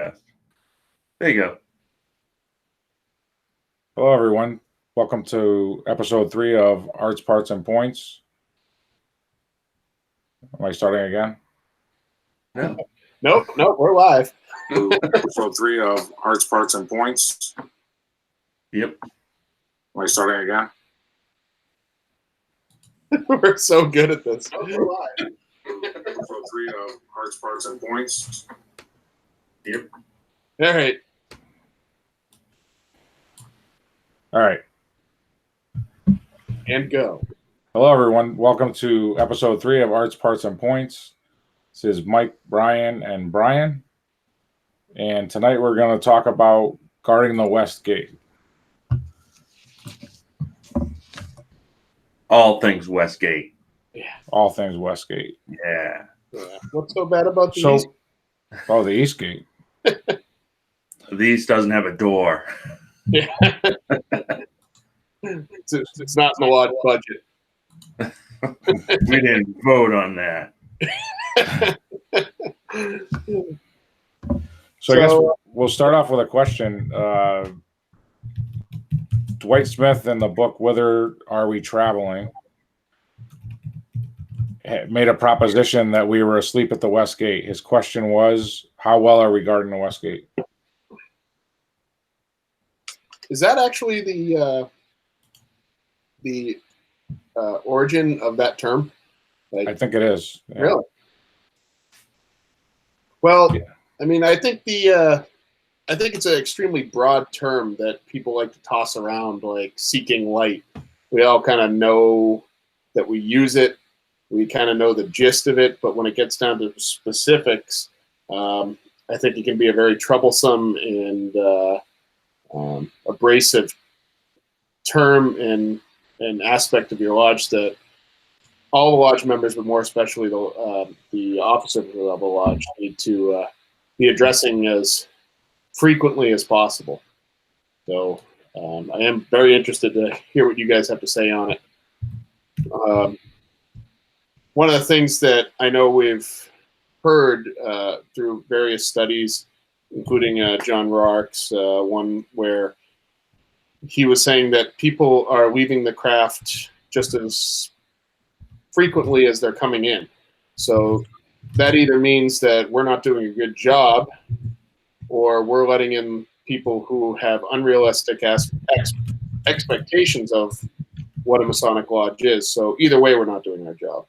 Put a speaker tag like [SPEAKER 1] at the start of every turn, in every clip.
[SPEAKER 1] There you go.
[SPEAKER 2] Hello, everyone. Welcome to episode 3 of Arts, Parts, and Points. Am I starting again?
[SPEAKER 1] No.
[SPEAKER 3] Nope, we're live.
[SPEAKER 2] Episode 3 of Arts, Parts, and Points.
[SPEAKER 1] Yep.
[SPEAKER 2] Am I starting again?
[SPEAKER 3] We're so good at this. We're
[SPEAKER 2] live. Episode 3 of Arts, Parts, and Points.
[SPEAKER 1] Yep.
[SPEAKER 3] All right.
[SPEAKER 2] All right.
[SPEAKER 3] And go.
[SPEAKER 2] Hello, everyone. Welcome to episode 3 of Arts, Parts, and Points. This is Mike, Bryan, and Bryan. And tonight we're going to talk about guarding the West Gate.
[SPEAKER 1] All things Westgate.
[SPEAKER 3] Yeah.
[SPEAKER 2] All things Westgate.
[SPEAKER 1] Yeah.
[SPEAKER 3] What's so bad about the East?
[SPEAKER 2] Oh, the East Gate.
[SPEAKER 1] The East doesn't have a door.
[SPEAKER 3] Yeah. It's not in the lodge budget.
[SPEAKER 1] We didn't vote on that.
[SPEAKER 2] So I guess we'll start off with a question. Dwight Smith in the book Whither Are We Traveling made a proposition that we were asleep at the West Gate. His question was, how well are we guarding the West Gate?
[SPEAKER 3] Is that actually the origin of that term?
[SPEAKER 2] I think it is.
[SPEAKER 3] Yeah. Really? Well, yeah. I mean, I think it's an extremely broad term that people like to toss around, like seeking light. We all kind of know that we use it. We kind of know the gist of it, but when it gets down to specifics, I think it can be a very troublesome and abrasive term and aspect of your lodge that all the lodge members, but more especially the officers of the lodge, need to be addressing as frequently as possible. So I am very interested to hear what you guys have to say on it. One of the things that I know we've heard through various studies, including John Rourke's one where he was saying that people are leaving the craft just as frequently as they're coming in. So that either means that we're not doing a good job or we're letting in people who have unrealistic expectations of what a Masonic Lodge is. So either way, we're not doing our job.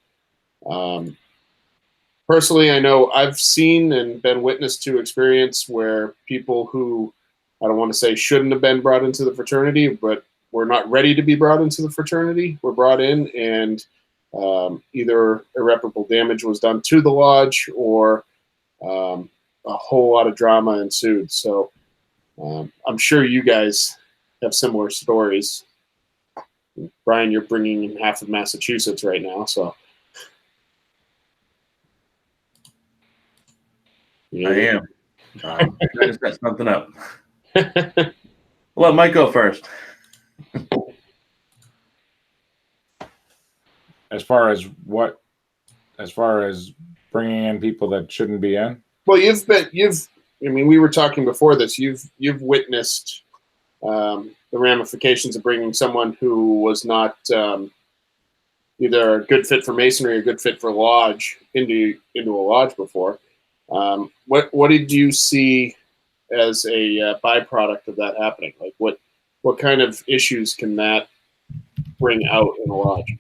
[SPEAKER 3] Personally, I know I've seen and been witness to experience where people who, I don't want to say shouldn't have been brought into the fraternity, but were not ready to be brought into the fraternity, were brought in, and either irreparable damage was done to the lodge or a whole lot of drama ensued. So I'm sure you guys have similar stories. Bryan, you're bringing in half of Massachusetts right now, so.
[SPEAKER 1] Yeah. I am. I just set something up. Let Mike go first.
[SPEAKER 2] As far as bringing in people that shouldn't be in?
[SPEAKER 3] Well, we were talking before this, you've witnessed the ramifications of bringing someone who was not either a good fit for Masonry or a good fit for lodge into a lodge before. What did you see as a byproduct of that happening? Like what kind of issues can that bring out in a lodge?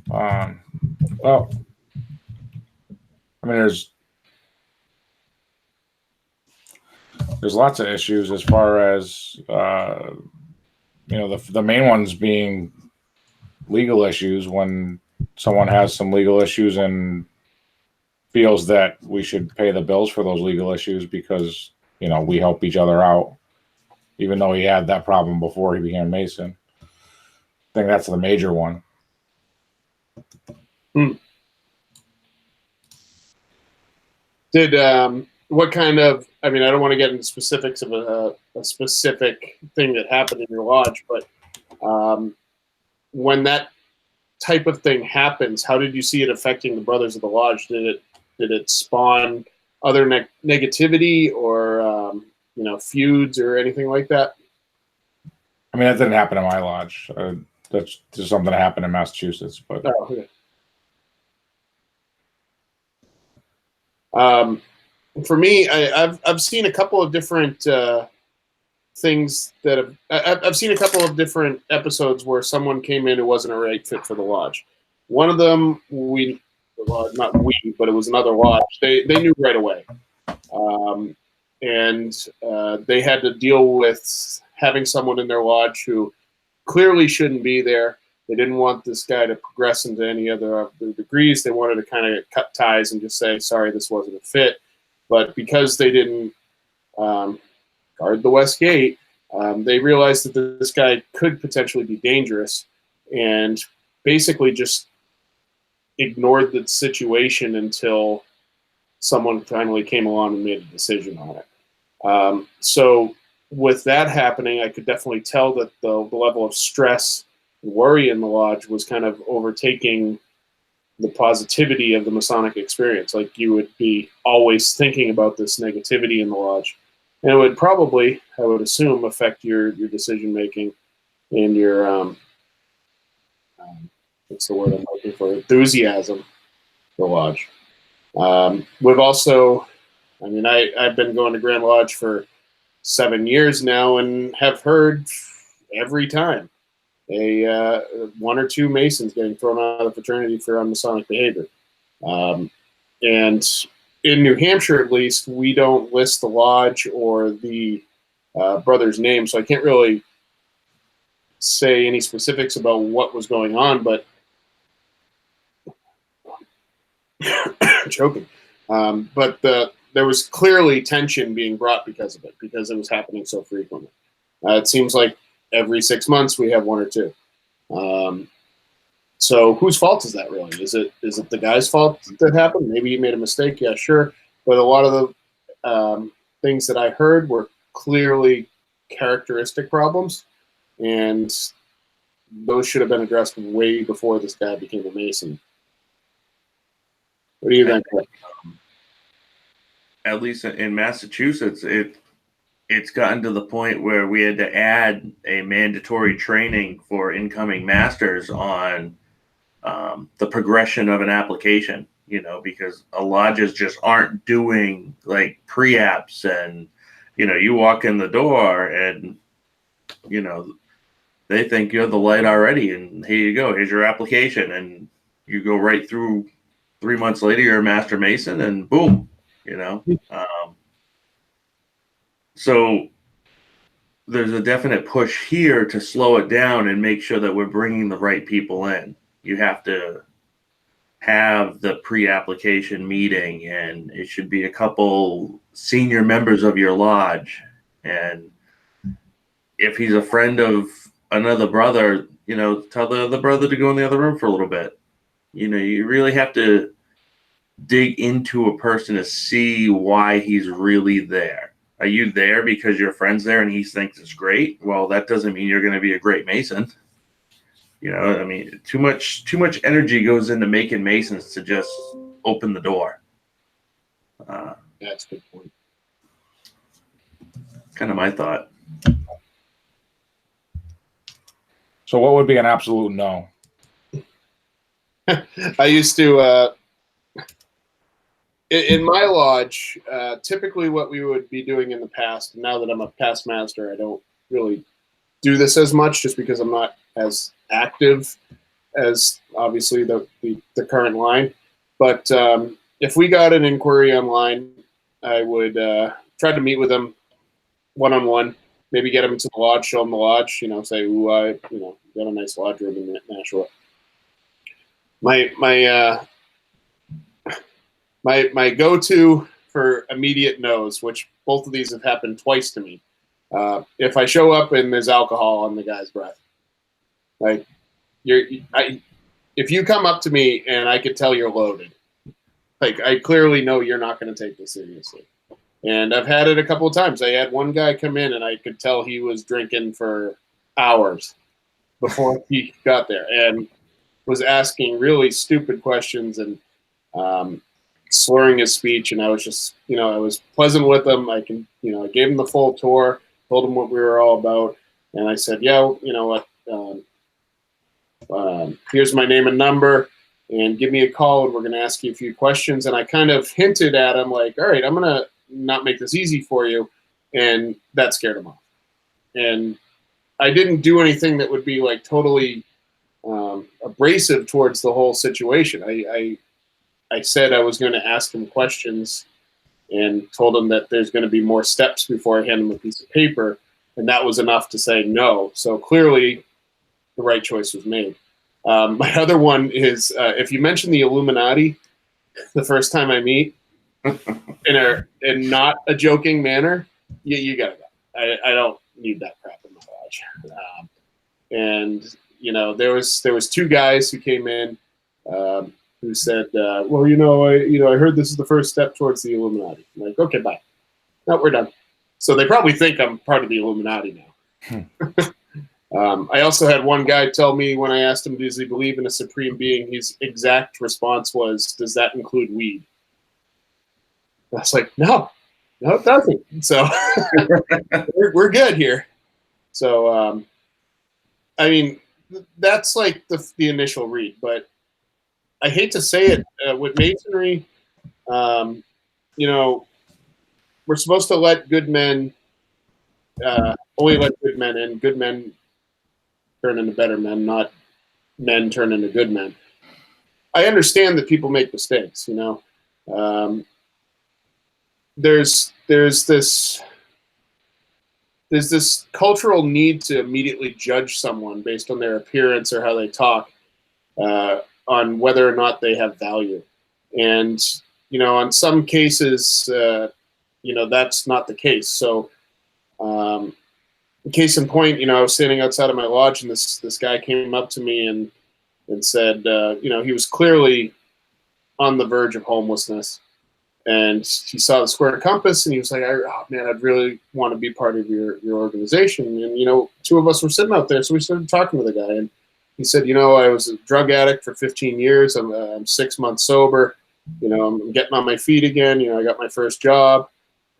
[SPEAKER 2] Well, I mean, there's lots of issues as far as the main ones being legal issues. When someone has some legal issues and feels that we should pay the bills for those legal issues because we help each other out, even though he had that problem before he became Mason. I think that's the major one.
[SPEAKER 3] Did what kind of? I mean, I don't want to get into specifics of a specific thing that happened in your lodge, but when that type of thing happens, how did you see it affecting the brothers of the lodge? Did it spawn other negativity or feuds or anything like that?
[SPEAKER 2] I mean, that didn't happen in my lodge. That's just something that happened in Massachusetts. But
[SPEAKER 3] okay. For me, I've seen a couple of different things that I've seen a couple of different episodes where someone came in who wasn't a right fit for the lodge. One of them, not we, but it was another lodge. They knew right away, and they had to deal with having someone in their lodge who clearly shouldn't be there. They didn't want this guy to progress into any other of the degrees. They wanted to kind of cut ties and just say, sorry, this wasn't a fit. But because they didn't guard the West Gate, they realized that this guy could potentially be dangerous and basically just ignored the situation until someone finally came along and made a decision on it. So with that happening, I could definitely tell that the level of stress and worry in the lodge was kind of overtaking the positivity of the Masonic experience. Like you would be always thinking about this negativity in the lodge. And it would probably, I would assume, affect your decision making and your what's the word I'm looking for? Enthusiasm for lodge. We've also, I mean, I've been going to Grand Lodge for 7 years now and have heard every time one or two Masons getting thrown out of the fraternity for unmasonic behavior. And in New Hampshire, at least, we don't list the lodge or the brother's name, so I can't really say any specifics about what was going on, but choking. But there was clearly tension being brought because of it, because it was happening so frequently. It seems like every 6 months we have one or two. So whose fault is that really? Is it the guy's fault that happened? Maybe he made a mistake. Yeah, sure. But a lot of the things that I heard were clearly characteristic problems, and those should have been addressed way before this guy became a Mason. What do you think?
[SPEAKER 1] At least in Massachusetts, it's gotten to the point where we had to add a mandatory training for incoming masters on the progression of an application, because a lodges just aren't doing like pre-apps, and you walk in the door and they think you're the light already, and here you go, here's your application, and you go right through. 3 months later you're a master mason, and boom, so there's a definite push here to slow it down and make sure that we're bringing the right people in. You have to have the pre-application meeting, and it should be a couple senior members of your lodge. And if he's a friend of another brother, tell the other brother to go in the other room for a little bit. You really have to dig into a person to see why he's really there. Are you there because your friend's there and he thinks it's great? Well, that doesn't mean you're going to be a great Mason. I mean, too much energy goes into making Masons to just open the door.
[SPEAKER 3] That's a good point.
[SPEAKER 1] Kind of my thought.
[SPEAKER 2] So what would be an absolute no?
[SPEAKER 3] I used to, in my lodge, typically what we would be doing in the past, now that I'm a past master, I don't really do this as much just because I'm not as active as obviously the current line. But if we got an inquiry online, I would try to meet with them one-on-one, maybe get them into the lodge, show them the lodge, say, ooh, got a nice lodge room in Nashua. My go-to for immediate no's, which both of these have happened twice to me, if I show up and there's alcohol on the guy's breath, like if you come up to me and I could tell you're loaded, like I clearly know you're not going to take this seriously. And I've had it a couple of times. I had one guy come in and I could tell he was drinking for hours before he got there and was asking really stupid questions and slurring his speech, and I was just, I was pleasant with him. I gave him the full tour, told him what we were all about, and I said, yeah, you know what, here's my name and number, and give me a call, and we're going to ask you a few questions. And I kind of hinted at him, like, all right, I'm going to not make this easy for you, and that scared him off. And I didn't do anything that would be like totally abrasive towards the whole situation. I said I was going to ask him questions and told him that there's going to be more steps before I hand him a piece of paper, and that was enough to say no. So clearly the right choice was made. My other one is if you mention the Illuminati the first time I meet in not a joking manner, you got to go. I don't need that crap in my lodge. And there was two guys who came in who said, well, I heard this is the first step towards the Illuminati. I'm like, okay, bye. No, we're done. So they probably think I'm part of the Illuminati now. I also had one guy tell me when I asked him, does he believe in a supreme being? His exact response was, does that include weed? I was like, no, it doesn't. So we're good here. So, I mean, that's like the initial read, but I hate to say it, with Masonry, we're supposed to let good men, only let good men, and good men turn into better men, not men turn into good men. I understand that people make mistakes, there's this cultural need to immediately judge someone based on their appearance or how they talk, on whether or not they have value. And, in some cases, that's not the case. So, case in point, I was standing outside of my lodge, and this guy came up to me and said, he was clearly on the verge of homelessness. And he saw the square compass, and he was like, oh, man, I'd really want to be part of your organization. And, two of us were sitting out there, so we started talking to the guy. And he said, I was a drug addict for 15 years. I'm 6 months sober. I'm getting on my feet again. I got my first job.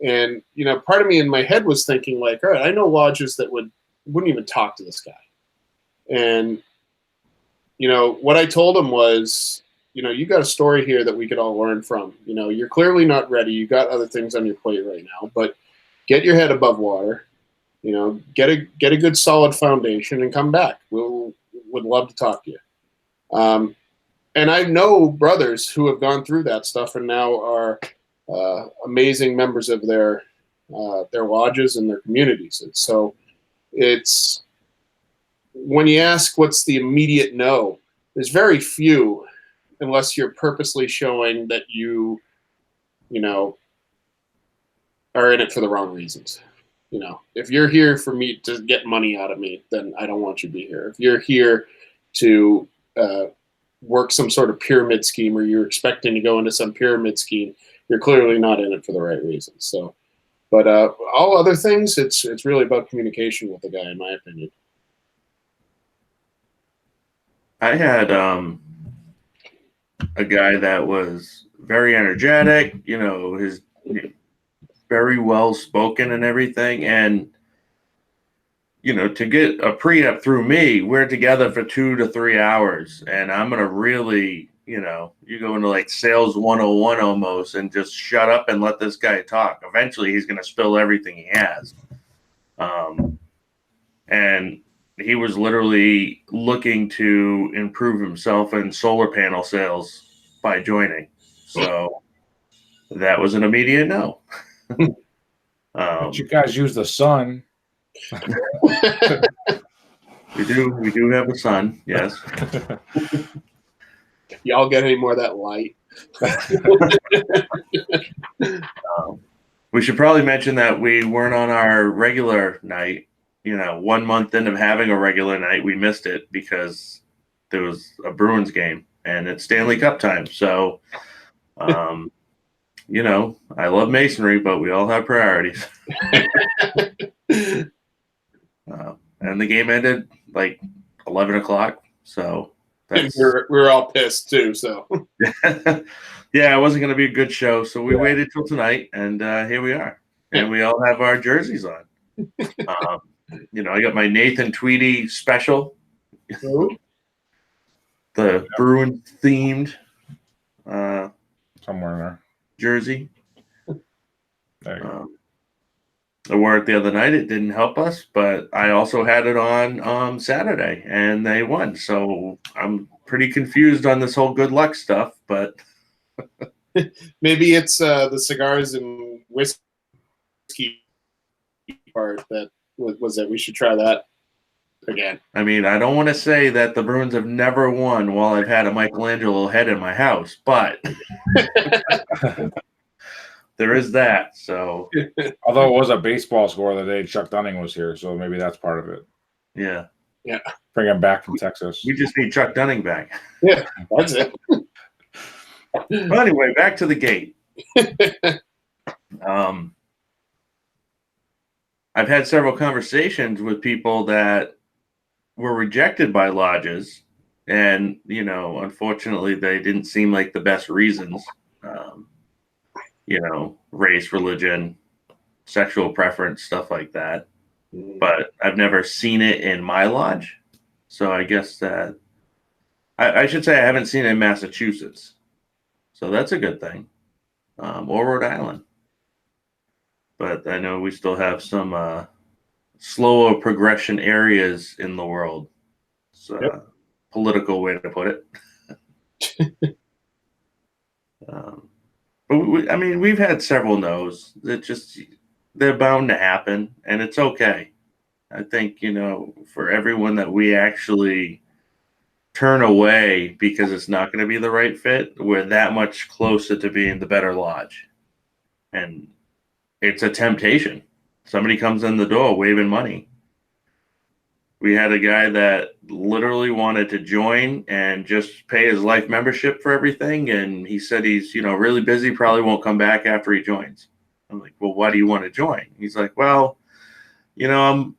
[SPEAKER 3] And, part of me in my head was thinking, like, all right, I know lodges that wouldn't even talk to this guy. And, what I told him was, you got a story here that we could all learn from. You're clearly not ready. You got other things on your plate right now, but get your head above water, get a good solid foundation and come back. Would love to talk to you. And I know brothers who have gone through that stuff and now are amazing members of their lodges and their communities. And so it's, when you ask what's the immediate no, there's very few, unless you're purposely showing that you are in it for the wrong reasons. If you're here for me to get money out of me, then I don't want you to be here. If you're here to work some sort of pyramid scheme, or you're expecting to go into some pyramid scheme, you're clearly not in it for the right reasons. So, but all other things, it's really about communication with the guy, in my opinion.
[SPEAKER 1] I had a guy that was very energetic, his very well spoken and everything. And, to get a pre-ep through me, we're together for 2 to 3 hours, and I'm going to really, you go into like sales 101 almost and just shut up and let this guy talk. Eventually he's going to spill everything he has. And he was literally looking to improve himself in solar panel sales by joining. So that was an immediate no.
[SPEAKER 2] But you guys use the sun.
[SPEAKER 1] We do have a son, yes.
[SPEAKER 3] Y'all get any more of that light?
[SPEAKER 1] We should probably mention that we weren't on our regular night. 1 month into having a regular night, we missed it because there was a Bruins game and it's Stanley Cup time. So, I love Masonry, but we all have priorities. And the game ended like 11 o'clock. So
[SPEAKER 3] And
[SPEAKER 1] That's
[SPEAKER 3] we were all pissed too. So
[SPEAKER 1] yeah, it wasn't going to be a good show, so we waited till tonight, and here we are, and we all have our jerseys on. I got my Nathan Tweedy special, the Bruin themed
[SPEAKER 2] somewhere in there.
[SPEAKER 1] jersey.
[SPEAKER 2] There you go.
[SPEAKER 1] I wore it the other night. It didn't help us, but I also had it on Saturday, and they won. So I'm pretty confused on this whole good luck stuff, but
[SPEAKER 3] maybe it's the cigars and whiskey part that was it. We should try that again.
[SPEAKER 1] I mean, I don't want to say that the Bruins have never won while I've had a Michelangelo head in my house, but there is that. So,
[SPEAKER 2] although it was a baseball score the day Chuck Dunning was here, so maybe that's part of it.
[SPEAKER 1] yeah.
[SPEAKER 2] Bring him back from Texas.
[SPEAKER 1] We just need Chuck Dunning back.
[SPEAKER 3] Yeah, that's it.
[SPEAKER 1] Well, anyway, back to the gate. I've had several conversations with people that were rejected by lodges, and unfortunately, they didn't seem like the best reasons. Race, religion, sexual preference, stuff like that. But I've never seen it in my lodge, so I guess that I should say I haven't seen it in Massachusetts, so that's a good thing, or Rhode Island. But I know we still have some slower progression areas in the world. It's political way to put it. But we've had several no's. They're bound to happen, and it's okay. I think, for everyone that we actually turn away because it's not going to be the right fit, we're that much closer to being the better lodge. And it's a temptation. Somebody comes in the door waving money. We had a guy that literally wanted to join and just pay his life membership for everything. And he said he's, really busy, probably won't come back after he joins. I'm like, well, why do you want to join? He's like, well, I'm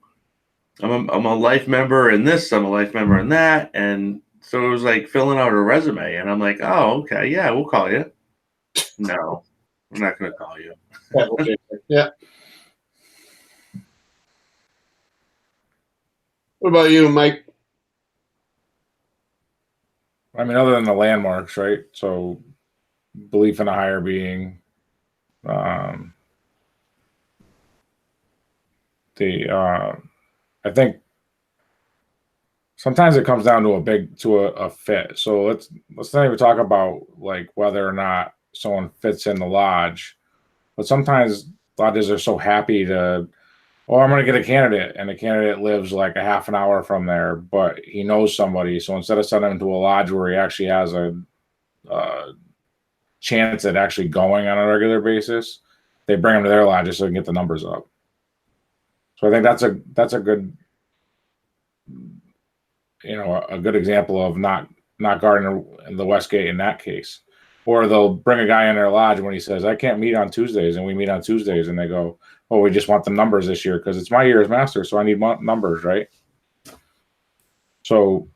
[SPEAKER 1] a life member in this, I'm a life member in that. And so it was like filling out a resume. And I'm like, oh, okay, yeah, we'll call you. No, we're not going to call you.
[SPEAKER 3] Yeah. What about you, Mike?
[SPEAKER 2] I mean, other than the landmarks, right? So, belief in a higher being. I think sometimes it comes down to a fit. So let's not even talk about like whether or not someone fits in the lodge, but sometimes lodges are so happy to, I'm going to get a candidate, and the candidate lives like a half an hour from there, but he knows somebody. So instead of sending him to a lodge where he actually has a chance at actually going on a regular basis, they bring him to their lodge so they can get the numbers up. So I think that's a good, a good example of not guarding the West Gate in that case. Or they'll bring a guy in their lodge when he says, I can't meet on Tuesdays, and we meet on Tuesdays, and they go, oh, we just want the numbers this year because it's my year as master, so I need numbers, right? So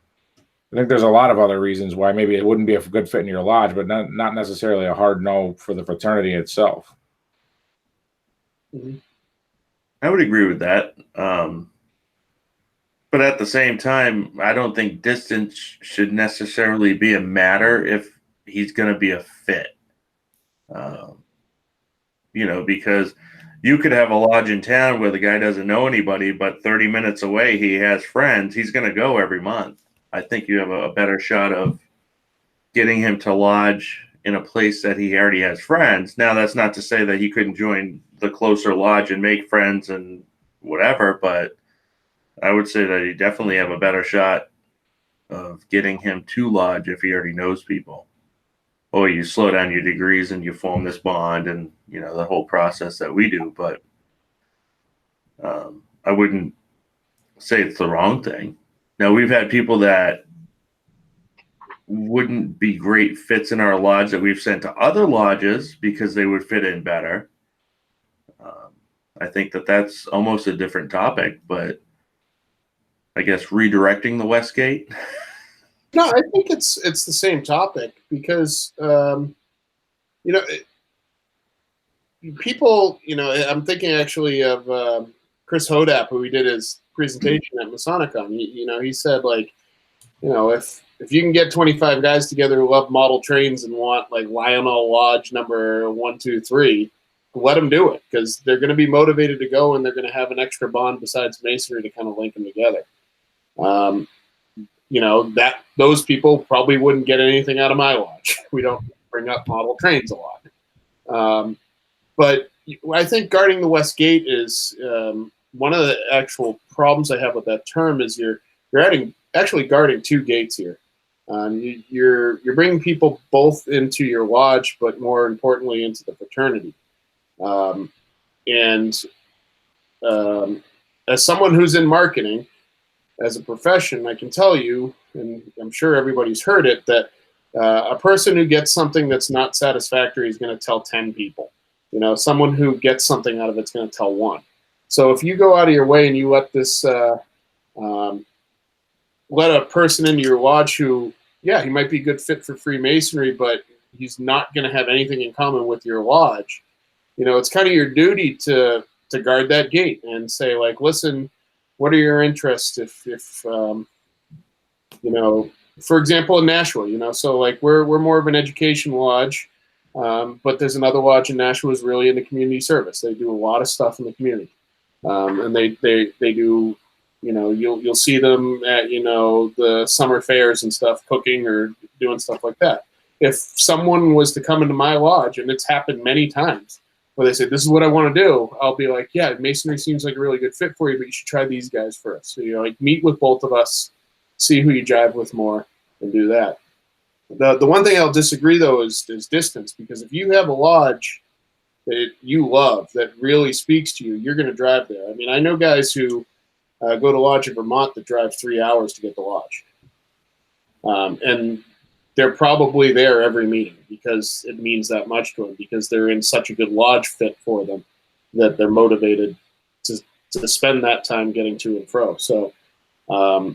[SPEAKER 2] I think there's a lot of other reasons why maybe it wouldn't be a good fit in your lodge, but not necessarily a hard no for the fraternity itself.
[SPEAKER 1] I would agree with that. But at the same time, I don't think distance should necessarily be a matter if he's going to be a fit. Because you could have a lodge in town where the guy doesn't know anybody, but 30 minutes away he has friends. He's going to go every month. I think you have a better shot of getting him to lodge in a place that he already has friends. Now, that's not to say that he couldn't join the closer lodge and make friends and whatever, but I would say that you definitely have a better shot of getting him to lodge if he already knows people. Or you slow down your degrees and you form this bond and, the whole process that we do. But I wouldn't say it's the wrong thing. Now, we've had people that wouldn't be great fits in our lodge that we've sent to other lodges because they would fit in better. I think that's almost a different topic, but I guess redirecting the West Gate.
[SPEAKER 3] No, I think it's the same topic because you know people. You know, I'm thinking actually of Chris Hodap, who we did his presentation at Masonicon. He said like, if you can get 25 guys together who love model trains and want like Lionel Lodge number 123, let them do it because they're going to be motivated to go and they're going to have an extra bond besides masonry to kind of link them together. That those people probably wouldn't get anything out of my lodge. We don't bring up model trains a lot. But I think guarding the West Gate is one of the actual problems I have with that term is you're actually guarding two gates here. You're bringing people both into your lodge, but more importantly into the fraternity. As someone who's in marketing, as a profession, I can tell you, and I'm sure everybody's heard it, that a person who gets something that's not satisfactory is going to tell 10 people. Someone who gets something out of it's going to tell one. So if you go out of your way and you let this, let a person into your lodge who, yeah, he might be a good fit for Freemasonry, but he's not going to have anything in common with your lodge. It's kind of your duty to guard that gate and say, like, listen, what are your interests? If for example, in Nashua, so like we're more of an education lodge, but there's another lodge in Nashua who's really into community service. They do a lot of stuff in the community, and they do. You'll see them at the summer fairs and stuff, cooking or doing stuff like that. If someone was to come into my lodge, and it's happened many times, where they say, this is what I want to do, I'll be like, yeah, masonry seems like a really good fit for you, but you should try these guys first. So, meet with both of us, see who you jive with more, and do that. The one thing I'll disagree, though, is distance, because if you have a lodge that you love, that really speaks to you, you're going to drive there. I mean, I know guys who go to lodge in Vermont that drive 3 hours to get to lodge. And they're probably there every meeting because it means that much to them, because they're in such a good lodge fit for them that they're motivated to spend that time getting to and fro. So, I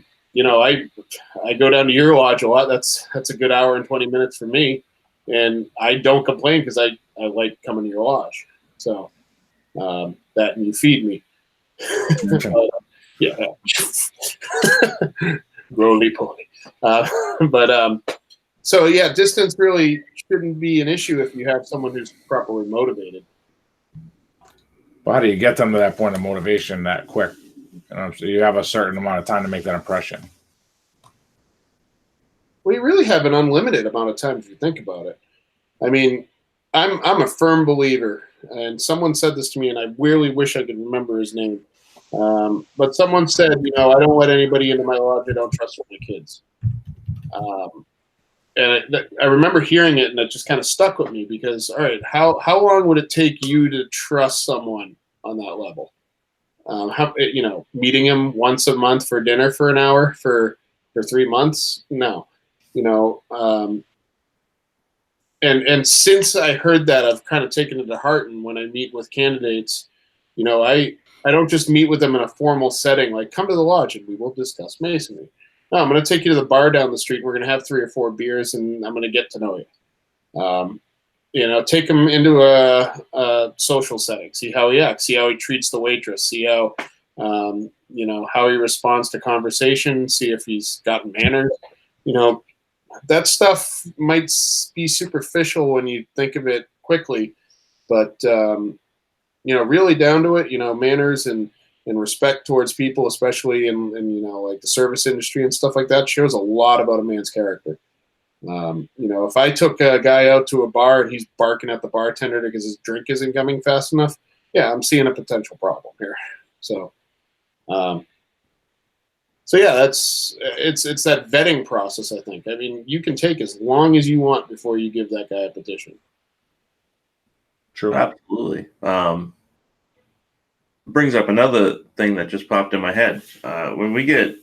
[SPEAKER 3] go down to your lodge a lot. That's a good hour and 20 minutes for me. And I don't complain because I like coming to your lodge. So that, and you feed me. Yeah. Roly-poly. So yeah, distance really shouldn't be an issue if you have someone who's properly motivated.
[SPEAKER 2] Well, how do you get them to that point of motivation that quick? So you have a certain amount of time to make that impression.
[SPEAKER 3] Well, you really have an unlimited amount of time if you think about it. I mean, I'm a firm believer, and someone said this to me, and I really wish I could remember his name. But someone said, I don't let anybody into my lodge I don't trust with my kids. And I remember hearing it, and it just kind of stuck with me because, all right, how long would it take you to trust someone on that level? Meeting him once a month for dinner for an hour for 3 months? No. And since I heard that, I've kind of taken it to heart. And when I meet with candidates, I don't just meet with them in a formal setting, like come to the lodge and we will discuss masonry. No, I'm going to take you to the bar down the street. We're going to have 3 or 4 beers, and I'm going to get to know you. Take him into a social setting. See how he acts. See how he treats the waitress. See how, how he responds to conversation. See if he's got manners. That stuff might be superficial when you think of it quickly, but really down to it, manners and respect towards people, especially in like the service industry and stuff like that, shows a lot about a man's character. If I took a guy out to a bar and he's barking at the bartender because his drink isn't coming fast enough, yeah, I'm seeing a potential problem here. So yeah, it's that vetting process, I think. I mean, you can take as long as you want before you give that guy a petition.
[SPEAKER 1] True. Absolutely. Brings up another thing that just popped in my head. When we get,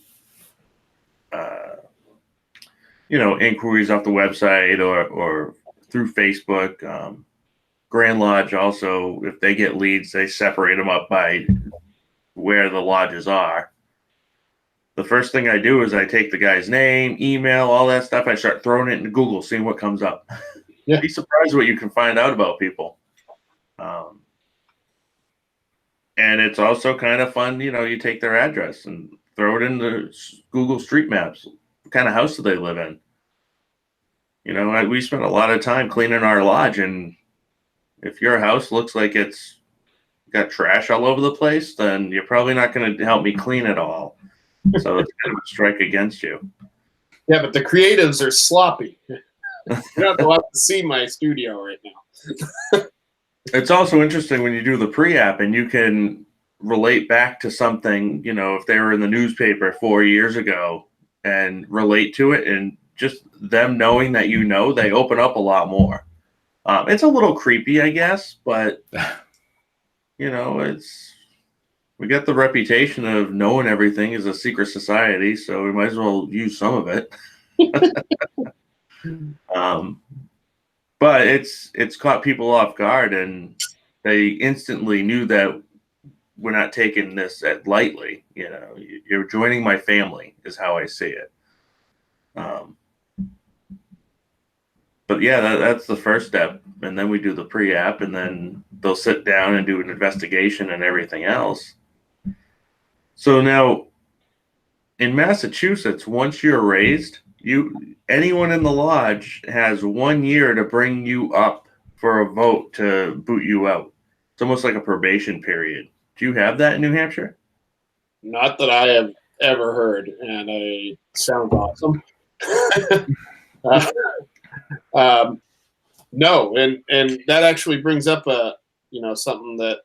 [SPEAKER 1] inquiries off the website or through Facebook, Grand Lodge also, if they get leads, they separate them up by where the lodges are. the first thing I do is I take the guy's name, email, all that stuff. I start throwing it into Google, seeing what comes up.
[SPEAKER 3] Yeah.
[SPEAKER 1] Be surprised what you can find out about people. And it's also kind of fun, you take their address and throw it into Google Street Maps. What kind of house do they live in? We spent a lot of time cleaning our lodge, and if your house looks like it's got trash all over the place, then you're probably not going to help me clean it all. So it's kind of a strike against you.
[SPEAKER 3] Yeah, but the creatives are sloppy. You're not allowed to see my studio right now.
[SPEAKER 1] It's also interesting when you do the pre-app and you can relate back to something, if they were in the newspaper 4 years ago and relate to it, and just them knowing that they open up a lot more. It's a little creepy, I guess, but we got the reputation of knowing everything is a secret society, so we might as well use some of it. But it's caught people off guard, and they instantly knew that we're not taking this lightly. You're joining my family is how I see it. But yeah, that's the first step, and then we do the pre-app, and then they'll sit down and do an investigation and everything else. So now, in Massachusetts, once you're raised, anyone in the lodge has 1 year to bring you up for a vote to boot you out. It's almost like a probation period. Do you have that in New Hampshire?
[SPEAKER 3] Not that I have ever heard, and it sounds awesome. No, and that actually brings up something that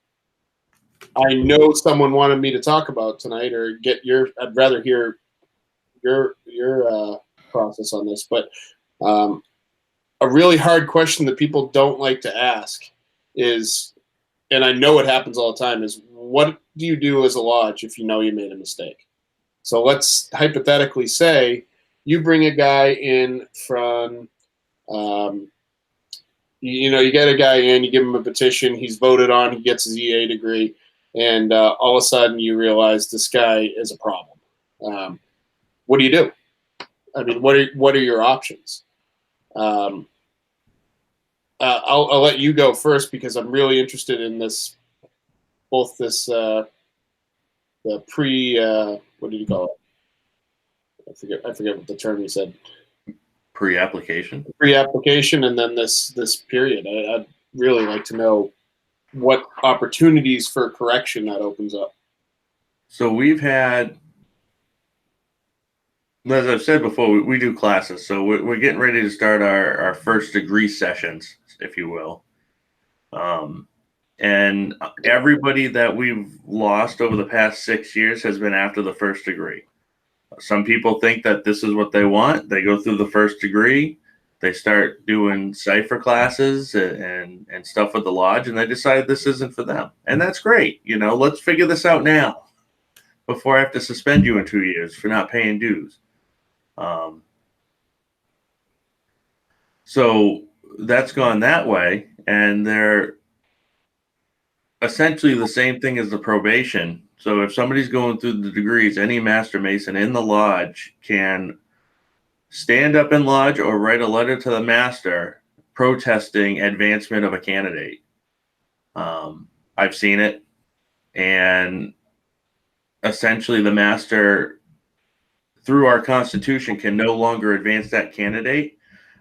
[SPEAKER 3] I know someone wanted me to talk about tonight, or I'd rather hear your process on this, but a really hard question that people don't like to ask is, and I know it happens all the time, is what do you do as a lodge if you know you made a mistake? So let's hypothetically say you bring a guy in from, you get a guy in, you give him a petition, he's voted on, he gets his EA degree, and all of a sudden you realize this guy is a problem. What do you do? I mean, what are your options? I'll let you go first because I'm really interested in this, both this the pre what did you call it? I forget what the term you said.
[SPEAKER 1] Pre-application.
[SPEAKER 3] Pre-application, and then this period. I'd really like to know what opportunities for correction that opens up.
[SPEAKER 1] So we've had, as I've said before, we do classes. So we're getting ready to start our first degree sessions, if you will. And everybody that we've lost over the past 6 years has been after the first degree. Some people think that this is what they want. They go through the first degree, they start doing cipher classes and stuff with the lodge, and they decide this isn't for them. And that's great. Let's figure this out now before I have to suspend you in 2 years for not paying dues. So that's gone that way, and they're essentially the same thing as the probation. So if somebody's going through the degrees, any master mason in the lodge can stand up in lodge or write a letter to the master protesting advancement of a candidate. I've seen it, and essentially the master, through our constitution, can no longer advance that candidate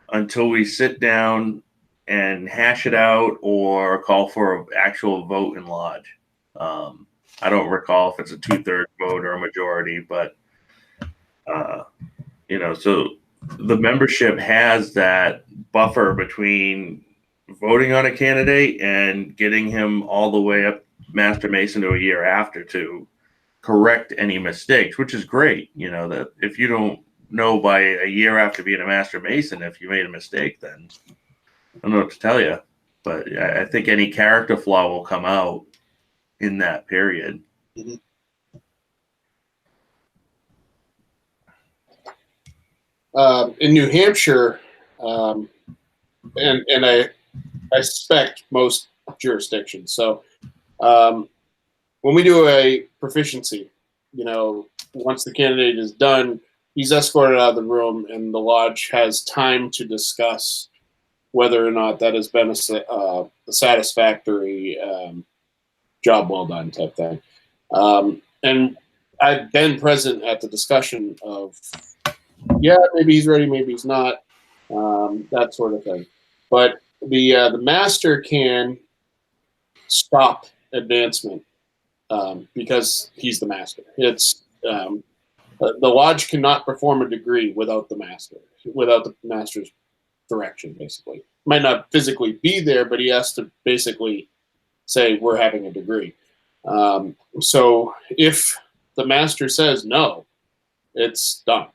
[SPEAKER 1] until we sit down and hash it out or call for an actual vote in lodge. I don't recall if it's a 2/3 vote or a majority, but so the membership has that buffer between voting on a candidate and getting him all the way up Master Mason to a year after to correct any mistakes, which is great. That if you don't know by a year after being a Master Mason if you made a mistake, then I don't know what to tell you. But I think any character flaw will come out in that period.
[SPEAKER 3] Mm-hmm. In New Hampshire, and I suspect most jurisdictions. So when we do a proficiency, once the candidate is done, he's escorted out of the room, and the lodge has time to discuss whether or not that has been a satisfactory job well done type thing. And I've been present at the discussion of, yeah, maybe he's ready, maybe he's not, that sort of thing. But the master can stop advancement because he's the master. It's the lodge cannot perform a degree without the master's direction. Basically, might not physically be there, but he has to basically say we're having a degree. So if the master says no, it's done.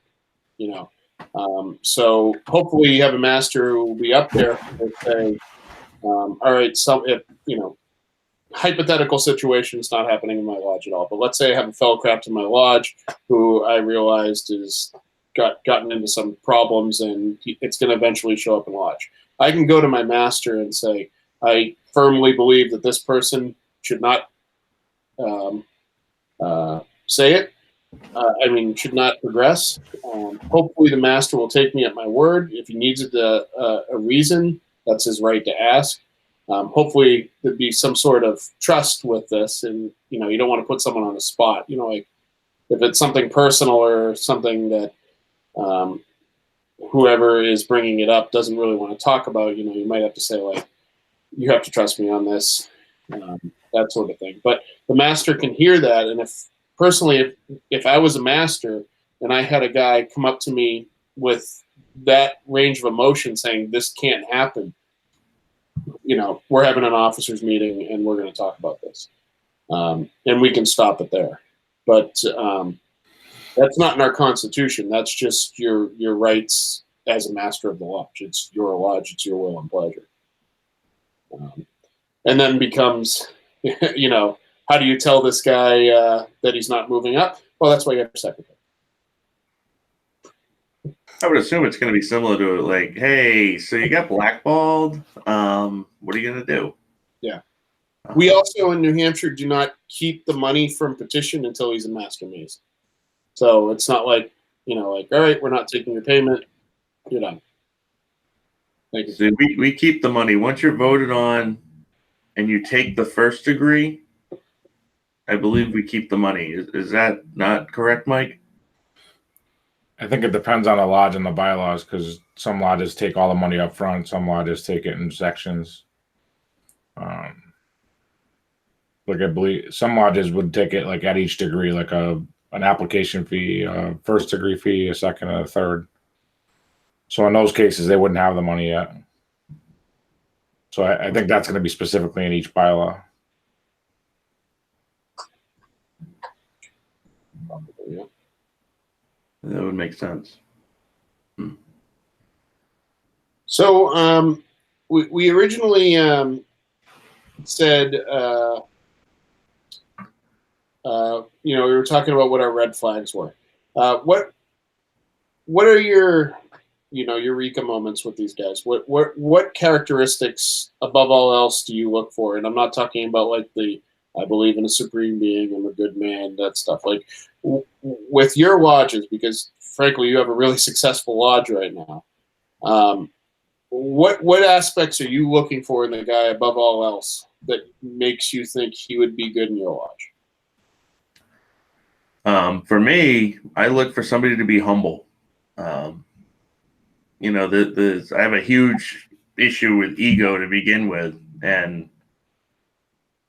[SPEAKER 3] So hopefully you have a master who will be up there and say, all right, if hypothetical situation, it's not happening in my lodge at all. But let's say I have a fellow craft in my lodge who I realized is gotten into some problems, and it's going to eventually show up in lodge. I can go to my master and say, I firmly believe that this person should not say it. Should not progress. Hopefully the master will take me at my word. If he needs a reason, that's his right to ask. Hopefully there'd be some sort of trust with this, and you don't want to put someone on the spot. Like if it's something personal or something that whoever is bringing it up doesn't really want to talk about, you might have to say, like, you have to trust me on this, that sort of thing. But the master can hear that, and if I was a master and I had a guy come up to me with that range of emotion saying this can't happen, we're having an officers meeting and we're going to talk about this, and we can stop it there. But that's not in our Constitution. That's just your rights as a master of the lodge. It's your lodge. It's your will and pleasure. And then becomes, how do you tell this guy that he's not moving up? Well, that's why you have your secretary.
[SPEAKER 1] I would assume it's going to be similar to like, hey, so you got blackballed. What are you going to do?
[SPEAKER 3] Yeah. We also in New Hampshire do not keep the money from petition until he's a master mason. So it's not like, all right, we're not taking your payment. You're done. Thank you.
[SPEAKER 1] So we keep the money. Once you're voted on and you take the first degree, I believe we keep the money. Is that not correct, Mike?
[SPEAKER 2] I think it depends on the lodge and the bylaws, because some lodges take all the money up front, some lodges take it in sections. Like I believe some lodges would take it like at each degree, like an application fee, a first degree fee, a second and a third. So in those cases, they wouldn't have the money yet. So I think that's going to be specifically in each bylaw.
[SPEAKER 3] Yeah.
[SPEAKER 1] That would make sense.
[SPEAKER 3] So we originally said, we were talking about what our red flags were. What are your eureka moments with these guys? What characteristics above all else do you look for? And I'm not talking about like I believe in a supreme being, I'm a good man, that stuff. Like with your lodges, because frankly, you have a really successful lodge right now. What aspects are you looking for in the guy above all else that makes you think he would be good in your lodge?
[SPEAKER 1] For me, I look for somebody to be humble. I have a huge issue with ego to begin with, and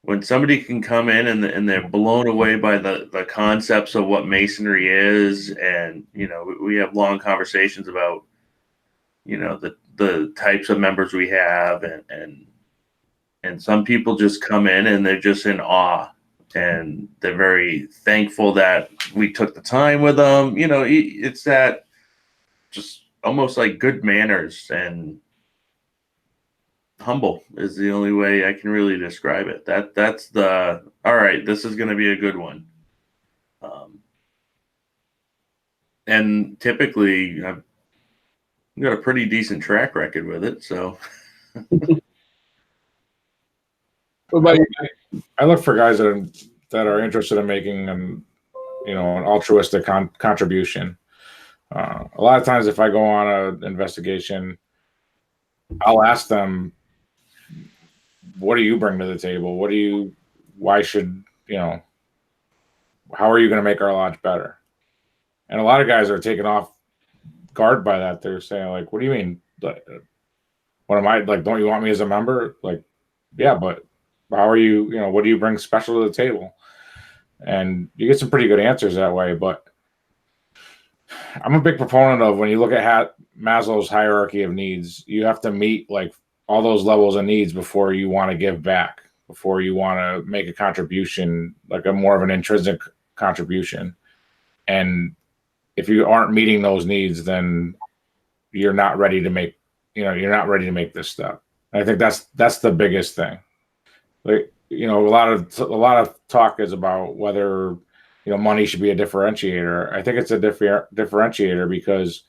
[SPEAKER 1] when somebody can come in and they're blown away by the concepts of what masonry is, and we have long conversations about the types of members we have, and some people just come in and they're just in awe, and they're very thankful that we took the time with them. It's that just almost like good manners, and humble is the only way I can really describe it. That's the all right. This is going to be a good one. And typically, I've got a pretty decent track record with it. So,
[SPEAKER 3] What about you?
[SPEAKER 2] I look for guys that are interested in making an altruistic contribution. A lot of times, if I go on an investigation, I'll ask them, "What do you bring to the table? Why should how are you going to make our lodge better?" And a lot of guys are taken off guard by that. They're saying, like, "What do you mean? What am I like? Don't you want me as a member?" Like, yeah, but how are you? What do you bring special to the table? And you get some pretty good answers that way. But I'm a big proponent of, when you look at Maslow's hierarchy of needs, you have to meet like all those levels of needs before you want to give back, before you want to make a contribution, like a more of an intrinsic contribution. And if you aren't meeting those needs, then you're not ready to make this step. And I think that's the biggest thing. Like, a lot of talk is about whether money should be a differentiator. I think it's a differentiator, because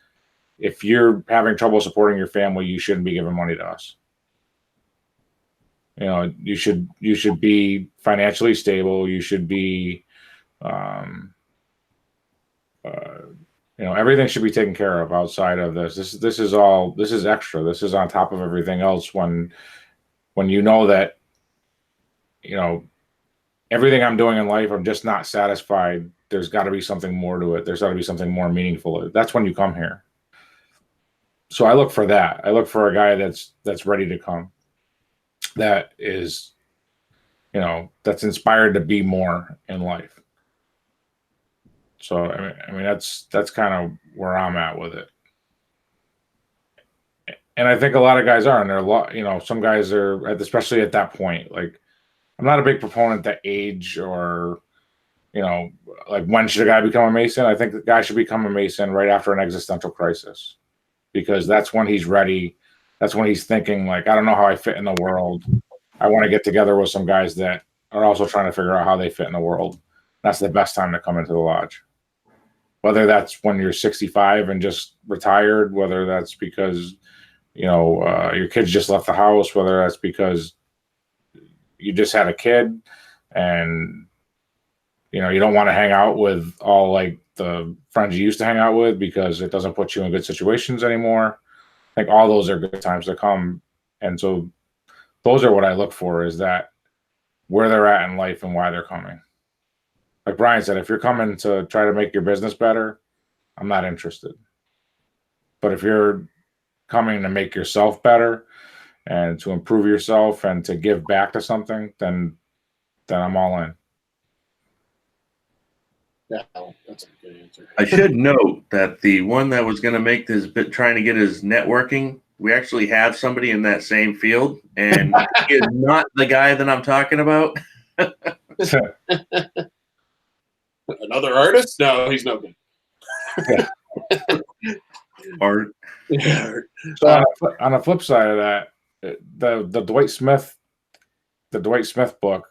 [SPEAKER 2] if you're having trouble supporting your family, you shouldn't be giving money to us. You should be financially stable. You should be, everything should be taken care of outside of this. This is extra. This is on top of everything else. When you know that, everything I'm doing in life, I'm just not satisfied. There's got to be something more to it. There's got to be something more meaningful. That's when you come here. So I look for that. I look for a guy that's ready to come, that is, that's inspired to be more in life. So I mean that's kind of where I'm at with it. And I think a lot of guys are, and there are a lot, some guys are, especially at that point. Like, I'm not a big proponent that age, or, like, when should a guy become a Mason? I think the guy should become a Mason right after an existential crisis, because that's when he's ready. That's when he's thinking, like, I don't know how I fit in the world. I want to get together with some guys that are also trying to figure out how they fit in the world. That's the best time to come into the lodge. Whether that's when you're 65 and just retired, whether that's because, your kids just left the house, whether that's because you just had a kid and, you don't want to hang out with all like the friends you used to hang out with because it doesn't put you in good situations anymore. I think all those are good times to come. And so those are what I look for, is that where they're at in life and why they're coming. Like Bryan said, if you're coming to try to make your business better, I'm not interested. But if you're coming to make yourself better and to improve yourself and to give back to something, then I'm all in.
[SPEAKER 3] Yeah, that's a good answer.
[SPEAKER 1] I should note that the one that was going to make this bit, trying to get his networking, we actually have somebody in that same field, and he is not the guy that I'm talking about.
[SPEAKER 3] Another artist? No, he's no good.
[SPEAKER 1] Art.
[SPEAKER 3] Yeah.
[SPEAKER 2] So on the flip side of that, the Dwight Smith book,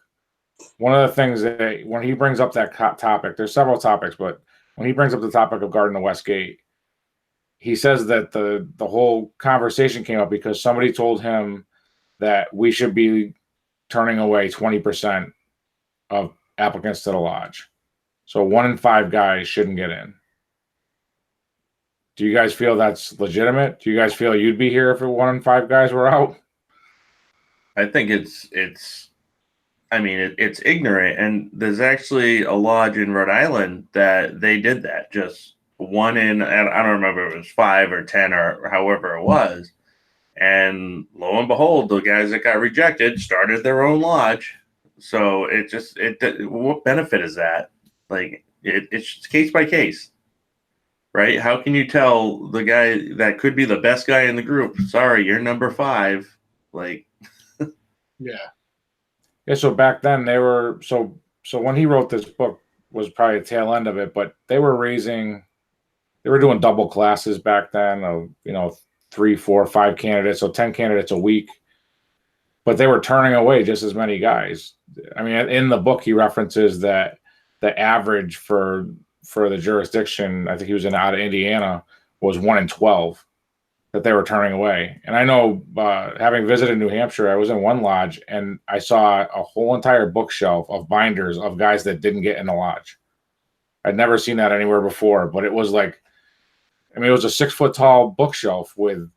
[SPEAKER 2] one of the things that when he brings up that topic, there's several topics, but when he brings up the topic of guarding the West Gate, he says that the whole conversation came up because somebody told him that we should be turning away 20% of applicants to the lodge. So 1 in 5 guys shouldn't get in. Do you guys feel that's legitimate? Do you guys feel you'd be here if 1 in 5 guys were out?
[SPEAKER 1] I think it's ignorant. And there's actually a lodge in Rhode Island that they did that. Just 1 in, I don't remember if it was 5 or 10 or however it was. And lo and behold, the guys that got rejected started their own lodge. So what benefit is that? Like, it's case by case, right? How can you tell the guy that could be the best guy in the group, sorry, you're number 5? Like,
[SPEAKER 3] yeah.
[SPEAKER 2] So back then they were, so when he wrote this book was probably the tail end of it, but they were doing double classes back then of, 3, 4, 5 candidates, so 10 candidates a week, but they were turning away just as many guys. I mean, in the book, he references that the average for the jurisdiction, I think he was out of Indiana, was 1 in 12 that they were turning away. And I know, having visited New Hampshire, I was in one lodge and I saw a whole entire bookshelf of binders of guys that didn't get in the lodge. I'd never seen that anywhere before, but it was like, I mean, it was a 6 foot tall bookshelf with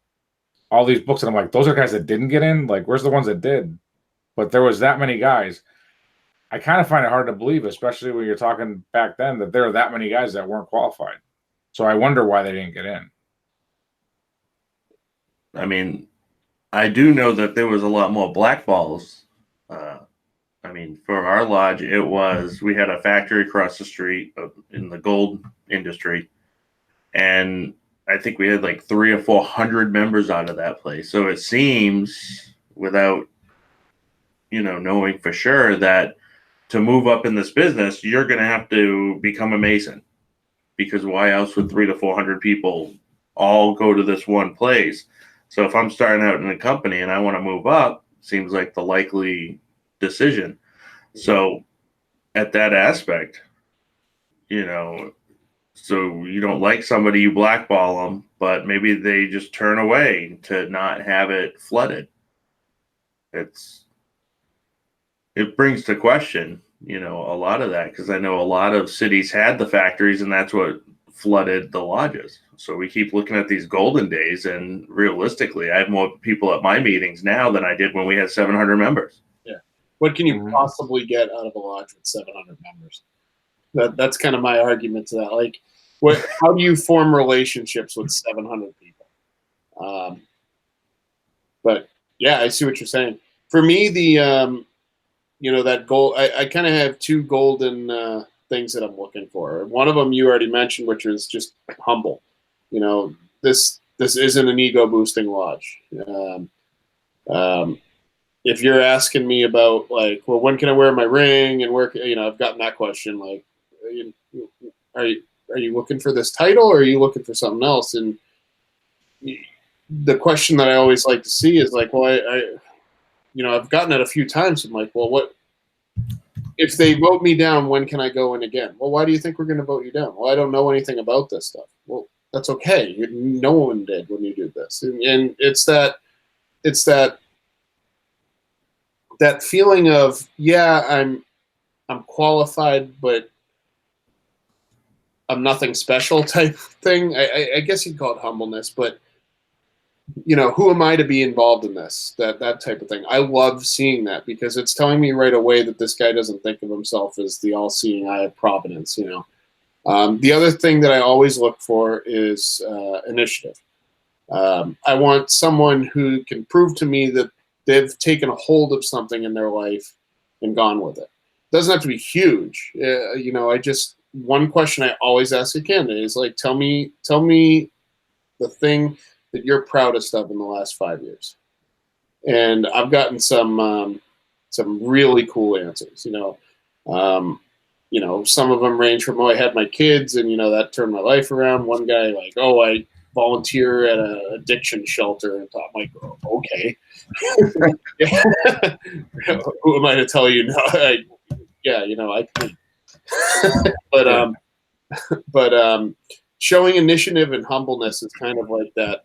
[SPEAKER 2] all these books. And I'm like, those are guys that didn't get in? Like, where's the ones that did? But there was that many guys. I kind of find it hard to believe, especially when you're talking back then, that there are that many guys that weren't qualified. So I wonder why they didn't get in.
[SPEAKER 1] I mean, I do know that there was a lot more blackballs. I mean, for our lodge, we had a factory across the street in the gold industry, and I think we had like 300 or 400 members out of that place. So it seems, without knowing for sure, that to move up in this business, you're going to have to become a Mason, because why else would 300 to 400 people all go to this one place? So if I'm starting out in a company and I want to move up, seems like the likely decision. So at that aspect, so you don't like somebody, you blackball them, but maybe they just turn away to not have it flooded. It brings to question, a lot of that, because I know a lot of cities had the factories and that's what flooded the lodges. So we keep looking at these golden days, and realistically, I have more people at my meetings now than I did when we had 700 members.
[SPEAKER 3] Yeah. What can you possibly get out of a lodge with 700 members? That's kind of my argument to that. Like, how do you form relationships with 700 people? But yeah, I see what you're saying. For me, that goal, I kind of have two golden things that I'm looking for. One of them you already mentioned, which is just humble. This isn't an ego boosting lodge. If you're asking me about, like, well, when can I wear my ring and where, I've gotten that question. Like, are you looking for this title, or are you looking for something else? And the question that I always like to see is like, well, I've gotten it a few times. I'm like, well, what if they vote me down? When can I go in again? Well, why do you think we're going to vote you down? Well, I don't know anything about this stuff. Well, that's okay. No one did when you did this, and it's that feeling of, yeah, I'm qualified, but I'm nothing special type thing. I guess you'd call it humbleness, but who am I to be involved in this? That type of thing. I love seeing that, because it's telling me right away that this guy doesn't think of himself as the all-seeing eye of providence. The other thing that I always look for is initiative. I want someone who can prove to me that they've taken a hold of something in their life and gone with it. It doesn't have to be huge. One question I always ask a candidate is like, tell me the thing that you're proudest of in the last 5 years. And I've gotten some really cool answers. Some of them range from, oh, I had my kids and that turned my life around. One guy, like, oh, I volunteer at an addiction shelter, and thought, like, oh, okay. Who am I to tell you no? I can. But showing initiative and humbleness is kind of like that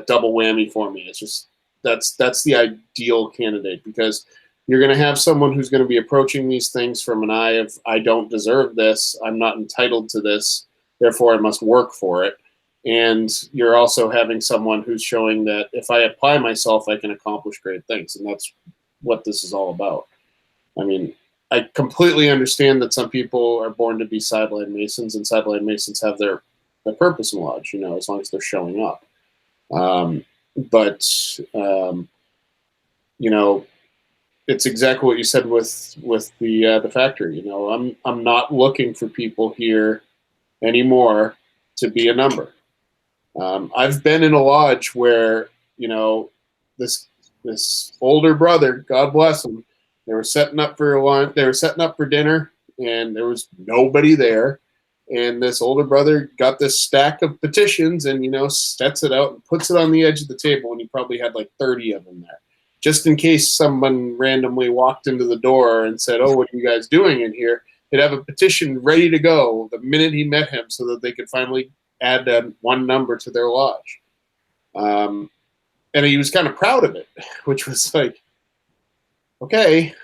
[SPEAKER 3] double whammy for me. It's just that's the ideal candidate, because you're going to have someone who's going to be approaching these things from an eye of, I don't deserve this, I'm not entitled to this, therefore I must work for it. And you're also having someone who's showing that if I apply myself, I can accomplish great things. And that's what this is all about. I mean, I completely understand that some people are born to be sideline Masons, and sideline Masons have their purpose in lodge, as long as they're showing up. It's exactly what you said with the factory. I'm not looking for people here anymore to be a number. I've been in a lodge where this older brother, God bless him, they were setting up for lunch, they were setting up for dinner, and there was nobody there. And this older brother got this stack of petitions and, sets it out and puts it on the edge of the table. And he probably had like 30 of them there, just in case someone randomly walked into the door and said, oh, what are you guys doing in here? They'd have a petition ready to go the minute he met him, so that they could finally add one number to their lodge. And he was kind of proud of it, which was like, okay.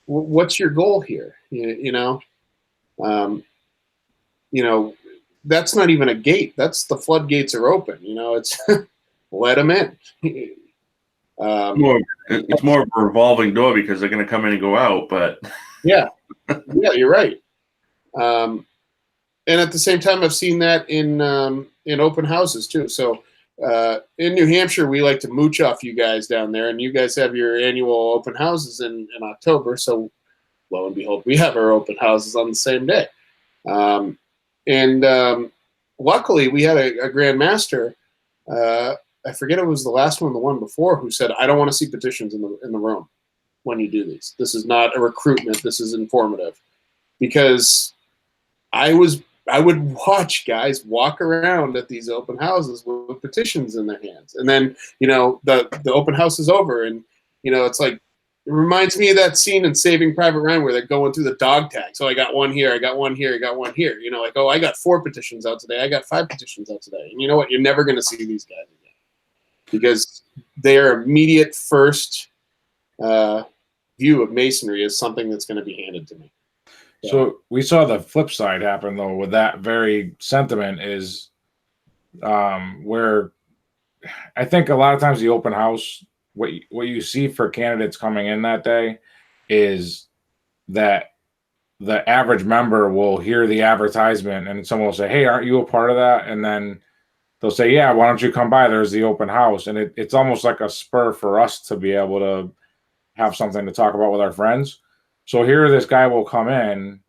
[SPEAKER 3] what's your goal here? Um, that's not even a gate. That's the floodgates are open. It's let them in.
[SPEAKER 1] It's more of a revolving door because they're going to come in and go out. But
[SPEAKER 3] yeah, you're right. And at the same time, I've seen that in open houses too. So in New Hampshire, we like to mooch off you guys down there, and you guys have your annual open houses in October. So lo and behold, we have our open houses on the same day. And luckily, we had a Grand Master. I forget it was the last one, the one before, who said, "I don't want to see petitions in the room when you do these. This is not a recruitment. This is informative." Because I would watch guys walk around at these open houses with petitions in their hands, and then the open house is over, and it's like, it reminds me of that scene in Saving Private Ryan where they're going through the dog tag. So I got one here, I got one here, I got one here. Like, oh, I got 4 petitions out today, I got 5 petitions out today, and you know what? You're never going to see these guys again because their immediate first view of masonry is something that's going to be handed to me.
[SPEAKER 2] So we saw the flip side happen though with that very sentiment is where I think a lot of times the open house, what you see for candidates coming in that day is that the average member will hear the advertisement and someone will say, "Hey, aren't you a part of that?" And then they'll say, "Yeah, why don't you come by? There's the open house." And it's almost like a spur for us to be able to have something to talk about with our friends. So here this guy will come in,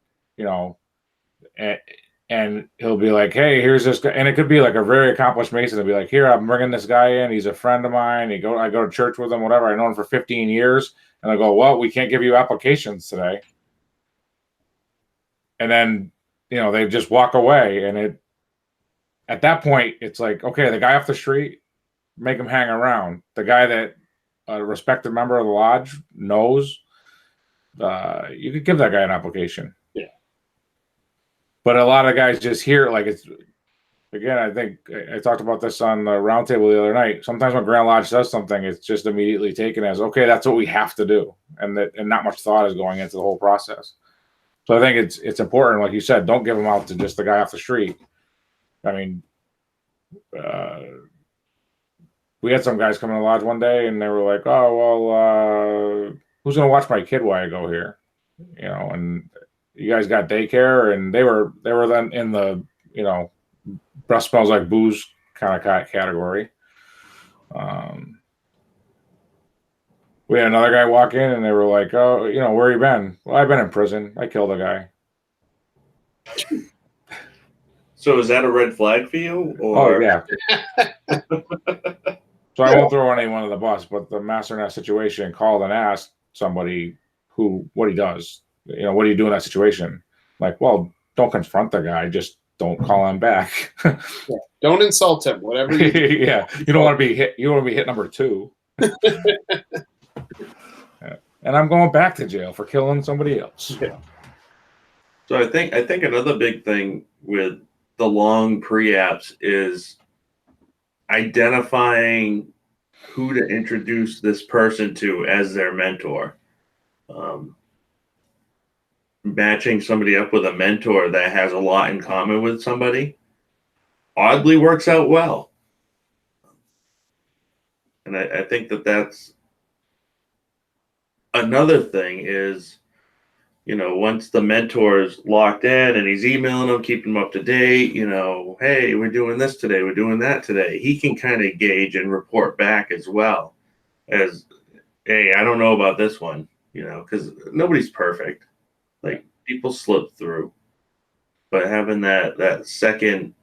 [SPEAKER 2] and he'll be like, "Hey, here's this guy." And it could be like a very accomplished Mason to be like, "Here, I'm bringing this guy in. He's a friend of mine. I go to church with him, whatever. I know him for 15 years." And I go, "Well, we can't give you applications today." And then, they just walk away. And at that point, it's like, okay, the guy off the street, make him hang around. The guy that a respected member of the lodge knows, you could give that guy an application.
[SPEAKER 3] Yeah.
[SPEAKER 2] But a lot of guys just hear like it's, again, I think I talked about this on the roundtable the other night. Sometimes when Grand Lodge says something, it's just immediately taken as, okay, that's what we have to do. And not much thought is going into the whole process. So I think it's important, like you said, don't give them out to just the guy off the street. I mean, we had some guys come in the lodge one day and they were like, "Oh, well, who's going to watch my kid while I go here?" And you guys got daycare, and they were then in the, breath smells like booze kind of category. We had another guy walk in and they were like, "Oh, where you been?" "Well, I've been in prison. I killed a guy."
[SPEAKER 1] So is that a red flag for you? Or?
[SPEAKER 2] Oh, yeah. So I won't throw anyone on the bus, but the master in that situation called and asked somebody what he does. What do you do in that situation? Like, well, don't confront the guy. Just don't call him back.
[SPEAKER 3] Yeah. Don't insult him. Whatever you do.
[SPEAKER 2] Yeah. You don't want to be hit. You want to be hit number 2. Yeah. And I'm going back to jail for killing somebody else.
[SPEAKER 3] Yeah.
[SPEAKER 1] So I think another big thing with the long pre-apps is identifying who to introduce this person to as their mentor. Matching somebody up with a mentor that has a lot in common with somebody oddly works out well. And I think that's another thing is, once the mentor's locked in and he's emailing them, keeping them up to date, "Hey, we're doing this today, we're doing that today," he can kind of gauge and report back as well as, "Hey, I don't know about this one," because nobody's perfect. Like, people slip through. But having that second,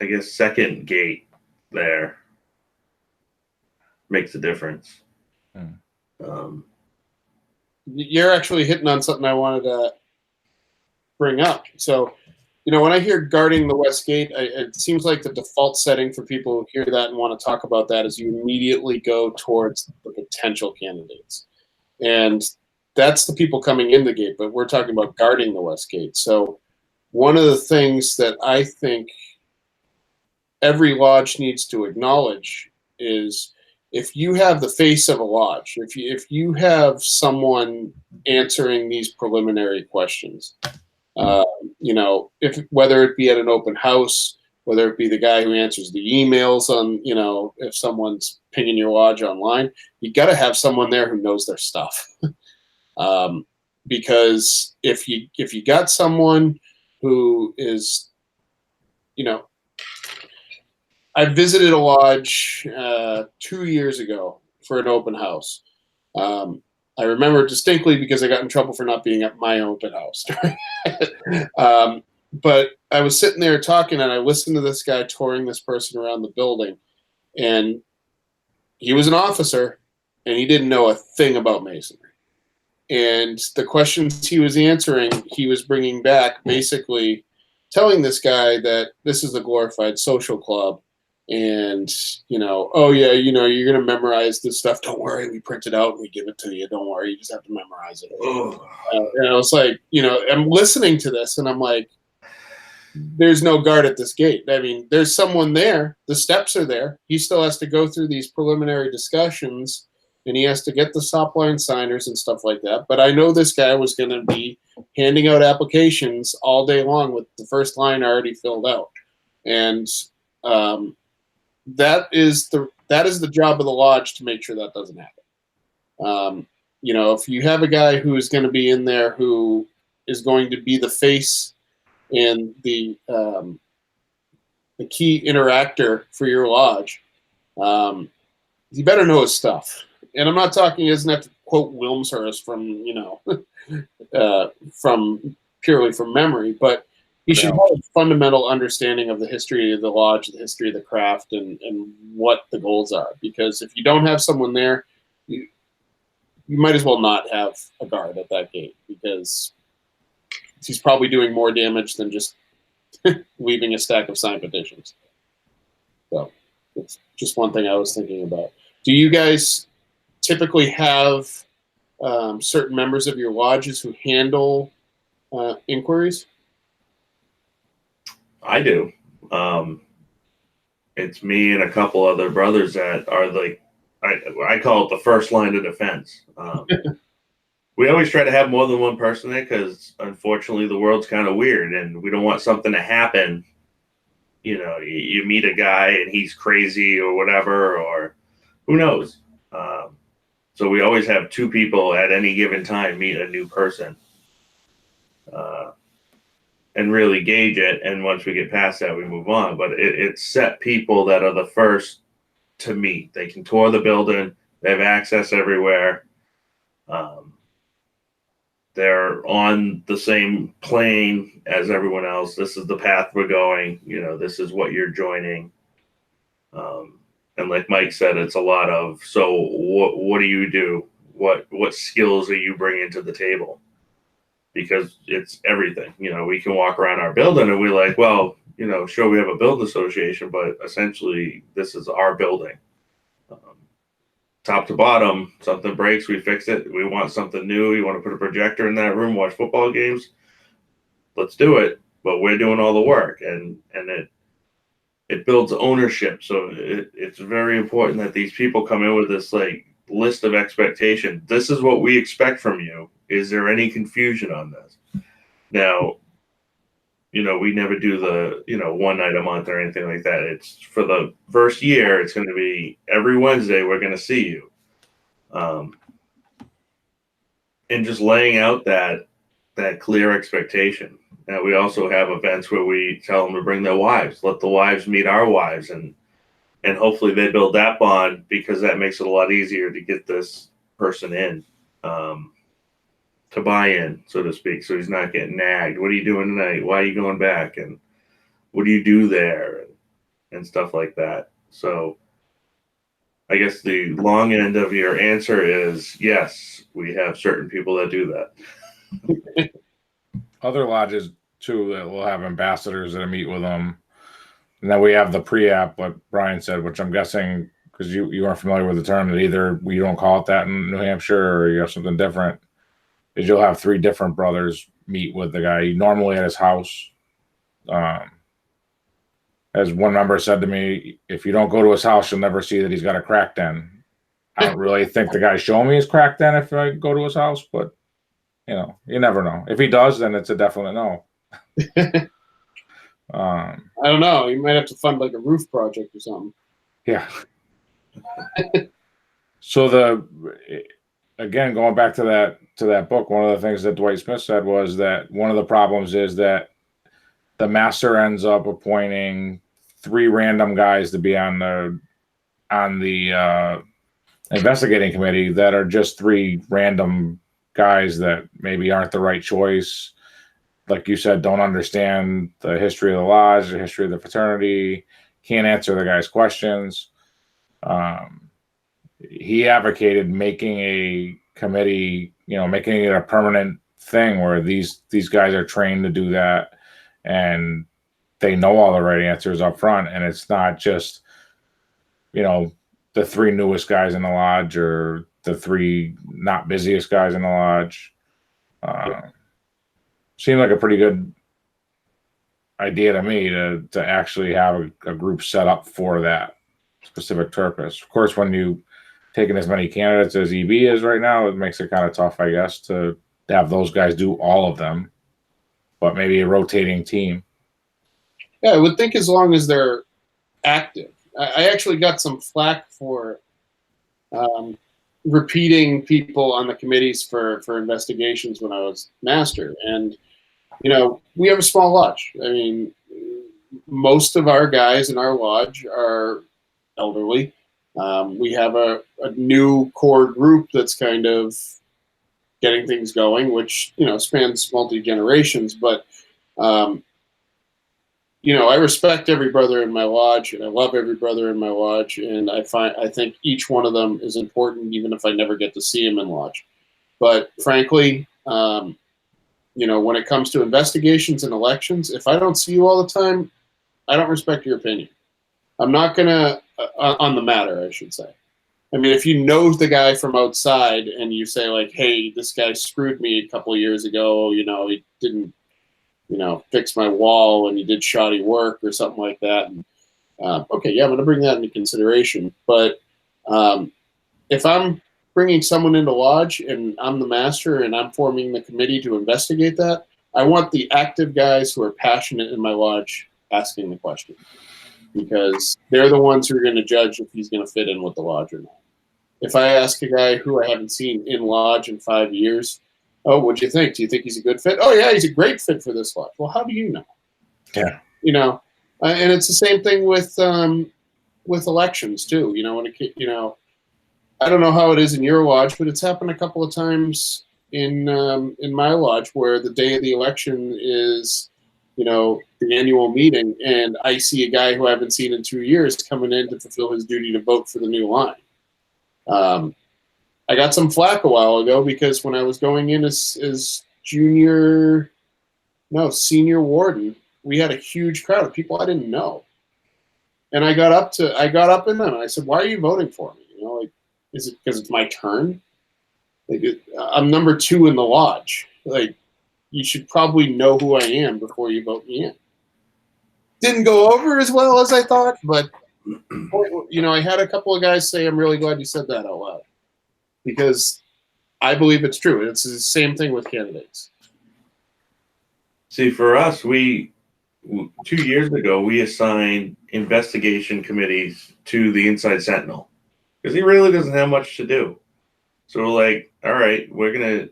[SPEAKER 1] I guess, second gate there makes a difference.
[SPEAKER 3] You're actually hitting on something I wanted to bring up. So, when I hear guarding the West Gate, it seems like the default setting for people who hear that and want to talk about that is you immediately go towards the potential candidates. And that's the people coming in the gate, but we're talking about guarding the West Gate. So one of the things that I think every lodge needs to acknowledge is if you have the face of a lodge, if you have someone answering these preliminary questions, if whether it be at an open house, whether it be the guy who answers the emails on, if someone's pinging your lodge online, you got to have someone there who knows their stuff. Because if you got someone who is, I visited a lodge 2 years ago for an open house. I remember distinctly because I got in trouble for not being at my open house. But I was sitting there talking, and I listened to this guy touring this person around the building, and he was an officer, and he didn't know a thing about masonry. And the questions he was answering, he was bringing back, basically telling this guy that this is a glorified social club. And, oh, yeah, you're going to memorize this stuff. Don't worry. We print it out and we give it to you. Don't worry. You just have to memorize it. And I was like, I'm listening to this and I'm like, there's no guard at this gate. I mean, there's someone there. The steps are there. He still has to go through these preliminary discussions and he has to get the stop line signers and stuff like that. But I know this guy was going to be handing out applications all day long with the first line already filled out. And, that is the job of the lodge to make sure that doesn't happen. If you have a guy who is going to be in there who is going to be the face and the key interactor for your lodge, you better know his stuff. And I'm not talking, he doesn't have to quote Wilmshurst from purely from memory, but he should have a fundamental understanding of the history of the lodge, the history of the craft, and what the goals are. Because if you don't have someone there, you might as well not have a guard at that gate, because he's probably doing more damage than just leaving a stack of signed petitions. So it's just one thing I was thinking about. Do you guys typically have certain members of your lodges who handle inquiries?
[SPEAKER 1] I do. It's me and a couple other brothers that are like, I call it the first line of defense. We always try to have more than one person there because unfortunately the world's kind of weird and we don't want something to happen. You meet a guy and he's crazy or whatever, or who knows. So we always have two people at any given time meet a new person. And really gauge it, and once we get past that, we move on. But it's set people that are the first to meet. They can tour the building. They have access everywhere. They're on the same plane as everyone else. This is the path we're going. This is what you're joining. And like Mike said, it's a lot of, so what do you do? What skills are you bringing to the table? Because it's everything. We can walk around our building and we're like, well, sure, we have a building association, but essentially this is our building. Top to bottom, something breaks, we fix it. We want something new. You want to put a projector in that room, watch football games? Let's do it. But we're doing all the work, and it builds ownership. So it's very important that these people come in with this like list of expectation. This is what we expect from you. Is there any confusion on this? Now, we never do the, one night a month or anything like that. It's for the first year, it's going to be every Wednesday, we're going to see you. And just laying out that clear expectation. Now, we also have events where we tell them to bring their wives, let the wives meet our wives, and hopefully they build that bond, because that makes it a lot easier to get this person in. To buy in, so to speak, so he's not getting nagged. What are you doing tonight? Why are you going back? And what do you do there? And stuff like that. So I guess the long end of your answer is yes, we have certain people that do that.
[SPEAKER 2] Other lodges, too, that will have ambassadors that meet with them. And then we have the pre-app, what Bryan said, which I'm guessing, because you aren't familiar with the term, that either we don't call it that in New Hampshire or you have something different. Is you'll have three different brothers meet with the guy normally at his house. As one member said to me, if you don't go to his house, you'll never see that he's got a crack den. I don't really think the guy showing me is cracked then if I go to his house, but you never know. If he does, then it's a definite no.
[SPEAKER 3] I don't know. You might have to fund like a roof project or something.
[SPEAKER 2] Yeah. So again, going back to that book, one of the things that Dwight Smith said was that one of the problems is that the master ends up appointing 3 random guys to be on the investigating committee that are just 3 random guys that maybe aren't the right choice. Like you said, don't understand the history of the lodge, the history of the fraternity, can't answer the guy's questions. He advocated making a committee, making it a permanent thing where these guys are trained to do that and they know all the right answers up front. And it's not just, the 3 newest guys in the lodge or the 3 not busiest guys in the lodge. Seemed like a pretty good idea to me to actually have a group set up for that specific purpose. Of course, when you taking as many candidates as EB is right now, it makes it kind of tough, I guess, to have those guys do all of them, but maybe a rotating team.
[SPEAKER 3] Yeah, I would think as long as they're active. I actually got some flack for repeating people on the committees for investigations when I was master. And, we have a small lodge. I mean, most of our guys in our lodge are elderly. We have a new core group that's kind of getting things going, which, spans multi-generations. But, I respect every brother in my lodge, and I love every brother in my lodge. And I think each one of them is important, even if I never get to see him in lodge. But frankly, when it comes to investigations and elections, if I don't see you all the time, I don't respect your opinion. I'm not going to, on the matter, I should say. I mean, if you know the guy from outside and you say, like, hey, this guy screwed me a couple of years ago, he didn't, fix my wall and he did shoddy work or something like that. And, okay, yeah, I'm going to bring that into consideration. But if I'm bringing someone into lodge and I'm the master and I'm forming the committee to investigate that, I want the active guys who are passionate in my lodge asking the question, because they're the ones who are going to judge if he's going to fit in with the lodge or not. If I ask a guy who I haven't seen in lodge in 5 years, oh, what'd you think? Do you think he's a good fit? Oh, yeah, he's a great fit for this lodge. Well, how do you know?
[SPEAKER 2] Yeah.
[SPEAKER 3] And it's the same thing with elections too. I don't know how it is in your lodge, but it's happened a couple of times in my lodge where the day of the election is, the annual meeting, and I see a guy who I haven't seen in 2 years coming in to fulfill his duty to vote for the new line. I got some flack a while ago because when I was going in as senior warden, we had a huge crowd of people I didn't know. And I got up in them and I said, why are you voting for me? Is it because it's my turn? I'm number 2 in the lodge. You should probably know who I am before you vote me in. Didn't go over as well as I thought, but I had a couple of guys say, I'm really glad you said that out loud, because I believe it's true. It's the same thing with candidates.
[SPEAKER 1] See, for us, 2 years ago, we assigned investigation committees to the Inside Sentinel because he really doesn't have much to do. So we're like, all right, the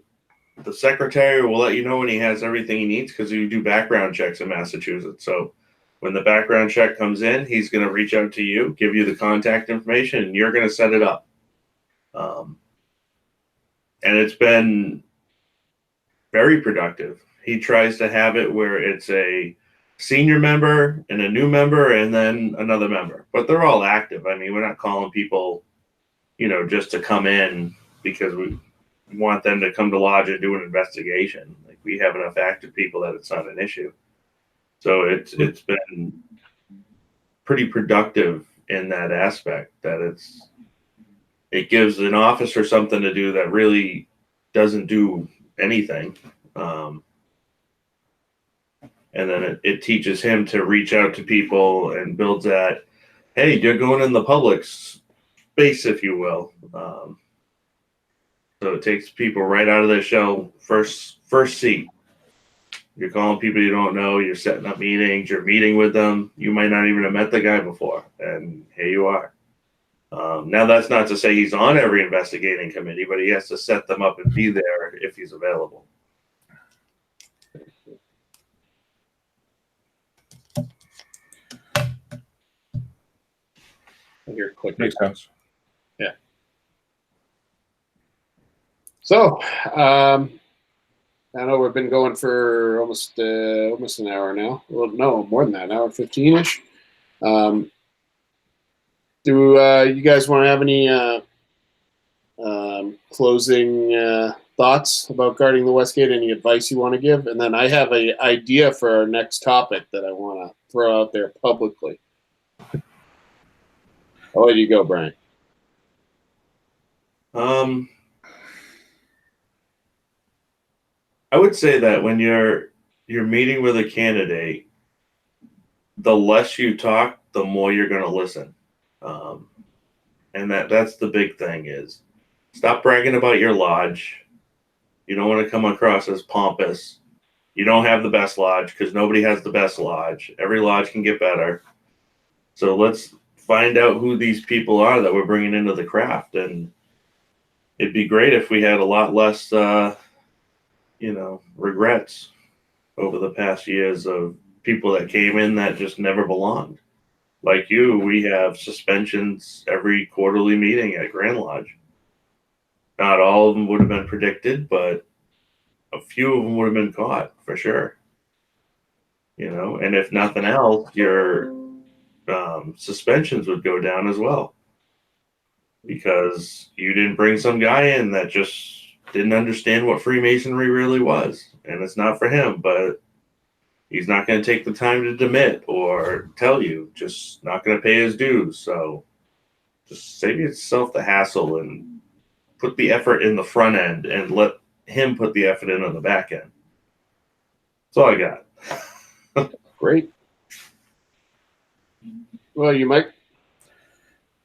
[SPEAKER 1] secretary will let you know when he has everything he needs, because we do background checks in Massachusetts. So when the background check comes in, he's going to reach out to you, give you the contact information, and you're going to set it up. And it's been very productive. He tries to have it where it's a senior member and a new member and then another member, but they're all active. I mean, we're not calling people, just to come in because we want them to come to lodge and do an investigation. Like, we have enough active people that it's not an issue. So it's been pretty productive in that aspect, that it gives an officer something to do that really doesn't do anything. And then it teaches him to reach out to people and builds that, hey, you're going in the Publix base, if you will. So it takes people right out of their shell, first seat. You're calling people you don't know. You're setting up meetings. You're meeting with them. You might not even have met the guy before, and here you are. Now, that's not to say he's on every investigating committee, but he has to set them up and be there if he's available.
[SPEAKER 3] You're clicking.
[SPEAKER 2] Makes sense.
[SPEAKER 3] Yeah. So, I know we've been going for almost an hour now. Well, no, more than that, an hour 15-ish. Do you guys want to have any closing thoughts about guarding the Westgate? Any advice you want to give? And then I have an idea for our next topic that I want to throw out there publicly. I'll let you go, Brian.
[SPEAKER 1] I would say that when you're meeting with a candidate, the less you talk, the more you're going to listen. And that's the big thing is stop bragging about your lodge. You don't want to come across as pompous. You don't have the best lodge because nobody has the best lodge. Every lodge can get better. So let's find out who these people are that we're bringing into the craft. And it'd be great if we had a lot less, regrets over the past years of people that came in that just never belonged. Like you, we have suspensions every quarterly meeting at Grand Lodge. Not all of them would have been predicted, but a few of them would have been caught for sure. And if nothing else, your suspensions would go down as well because you didn't bring some guy in that just didn't understand what Freemasonry really was. And it's not for him, but he's not going to take the time to demit or tell you, just not going to pay his dues. So just save yourself the hassle and put the effort in the front end and let him put the effort in on the back end. That's all I got.
[SPEAKER 3] Great. Well, you, Mike?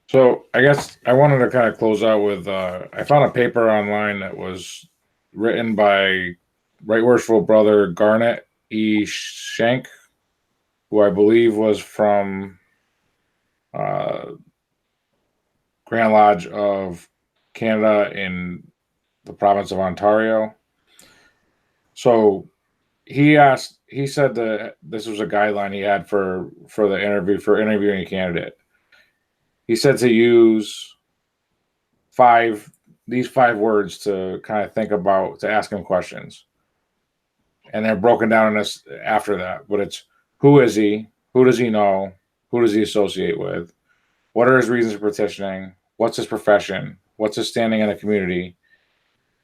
[SPEAKER 2] So I guess I wanted to kind of close out with, I found a paper online that was written by Right Worshipful Brother Garnet E. Shank, who I believe was from Grand Lodge of Canada in the province of Ontario. So he said that this was a guideline he had for interviewing a candidate. He said to use these five words to kind of think about, to ask him questions. And they're broken down in this after that. But it's, who is he? Who does he know? Who does he associate with? What are his reasons for petitioning? What's his profession? What's his standing in the community?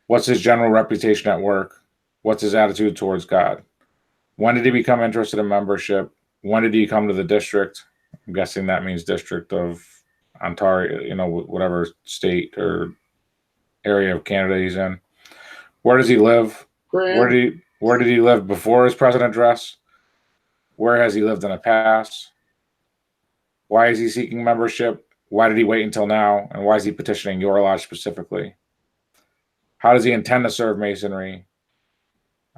[SPEAKER 2] What's his general reputation at work? What's his attitude towards God? When did he become interested in membership? When did he come to the district? I'm guessing that means district of Ontario, whatever state or area of Canada he's in. Where does he live? Where did he live before his president address? Where has he lived in the past? Why is he seeking membership? Why did he wait until now? And why is he petitioning your lodge specifically? How does he intend to serve Masonry?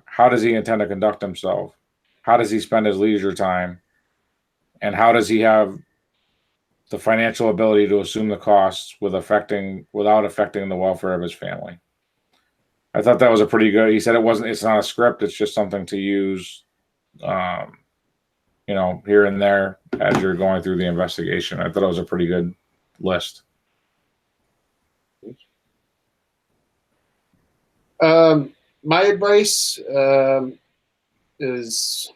[SPEAKER 2] How does he intend to conduct himself? How does he spend his leisure time? And how does he have the financial ability to assume the costs without affecting the welfare of his family? I thought that was a pretty good. He said it's not a script. It's just something to use, here and there as you're going through the investigation. I thought it was a pretty good list.
[SPEAKER 3] My advice is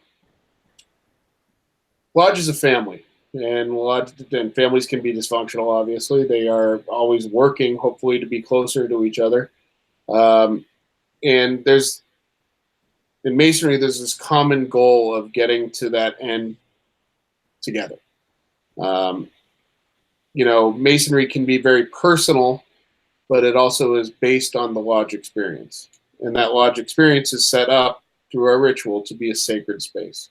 [SPEAKER 3] Lodge is a family, and families can be dysfunctional. Obviously, they are always working, hopefully, to be closer to each other. And in Masonry, there's this common goal of getting to that end together. Masonry can be very personal, but it also is based on the lodge experience. And that lodge experience is set up through our ritual to be a sacred space.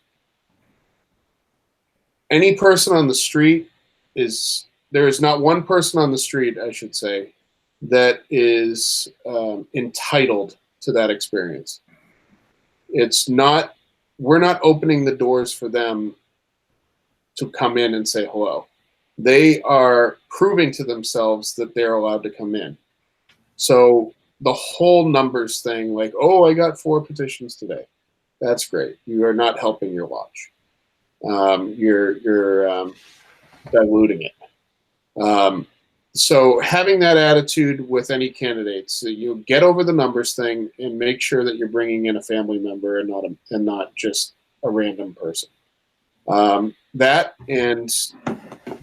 [SPEAKER 3] Any person on the street is there is not one person on the street, I should say, that is entitled to that experience. It's not, we're not opening the doors for them to come in and say hello. They are proving to themselves that they're allowed to come in. So the whole numbers thing, like, oh, I got 4 petitions today. That's great. You are not helping your lodge. You're diluting it. So having that attitude with any candidates, you get over the numbers thing and make sure that you're bringing in a family member and not just a random person. That and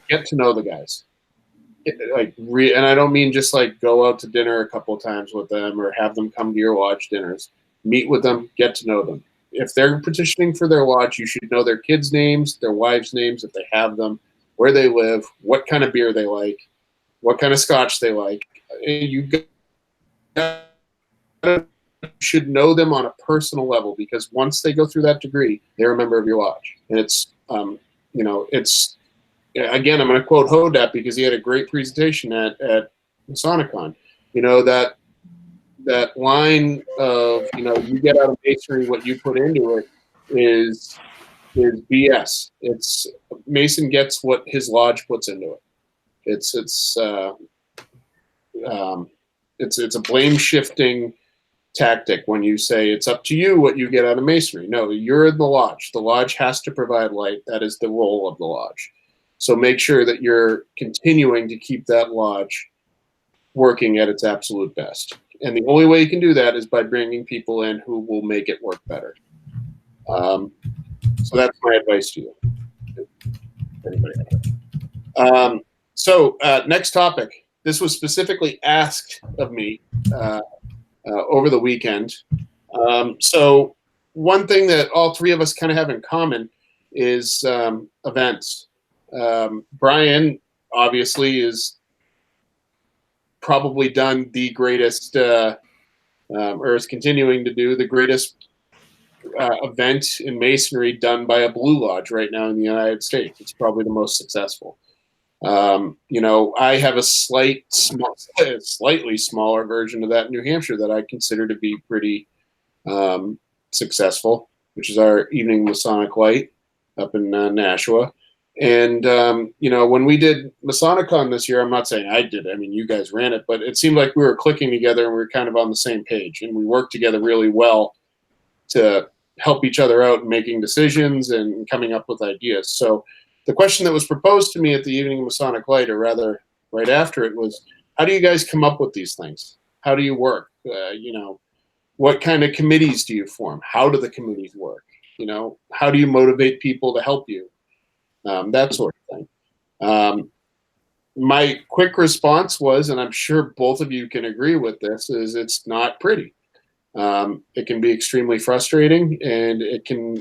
[SPEAKER 3] get to know the guys. And I don't mean just like go out to dinner a couple of times with them or have them come to your lodge dinners. Meet with them, get to know them. If they're petitioning for their lodge, you should know their kids' names, their wives' names if they have them, where they live, what kind of beer they like, what kind of scotch they like. You should know them on a personal level, because once they go through that degree, they're a member of your lodge. And it's, it's, again, I'm going to quote Hodep because he had a great presentation at Masonicon. That line of, you get out of masonry what you put into it is BS. It's Mason gets what his lodge puts into it. It's a blame shifting tactic when you say it's up to you what you get out of masonry. No, you're in the lodge. The lodge has to provide light. That is the role of the lodge. So make sure that you're continuing to keep that lodge working at its absolute best. And the only way you can do that is by bringing people in who will make it work better. So that's my advice to you. So next topic. This was specifically asked of me over the weekend. So one thing that all 3 of us kind of have in common is events. Bryan obviously is probably done the greatest, or is continuing to do the greatest event in masonry done by a Blue Lodge right now in the United States. It's probably the most successful. I have a slightly smaller version of that in New Hampshire that I consider to be pretty successful, which is our evening Masonic Light up in Nashua. And, when we did Masonicon this year, I'm not saying I did, I mean, you guys ran it, but it seemed like we were clicking together and we were kind of on the same page, and we worked together really well to help each other out in making decisions and coming up with ideas. So the question that was proposed to me at the evening Masonic Light, or rather right after it, was, how do you guys come up with these things? How do you work? What kind of committees do you form? How do the committees work? How do you motivate people to help you? That sort of thing. My quick response was, and I'm sure both of you can agree with this, is it's not pretty. It can be extremely frustrating, and it can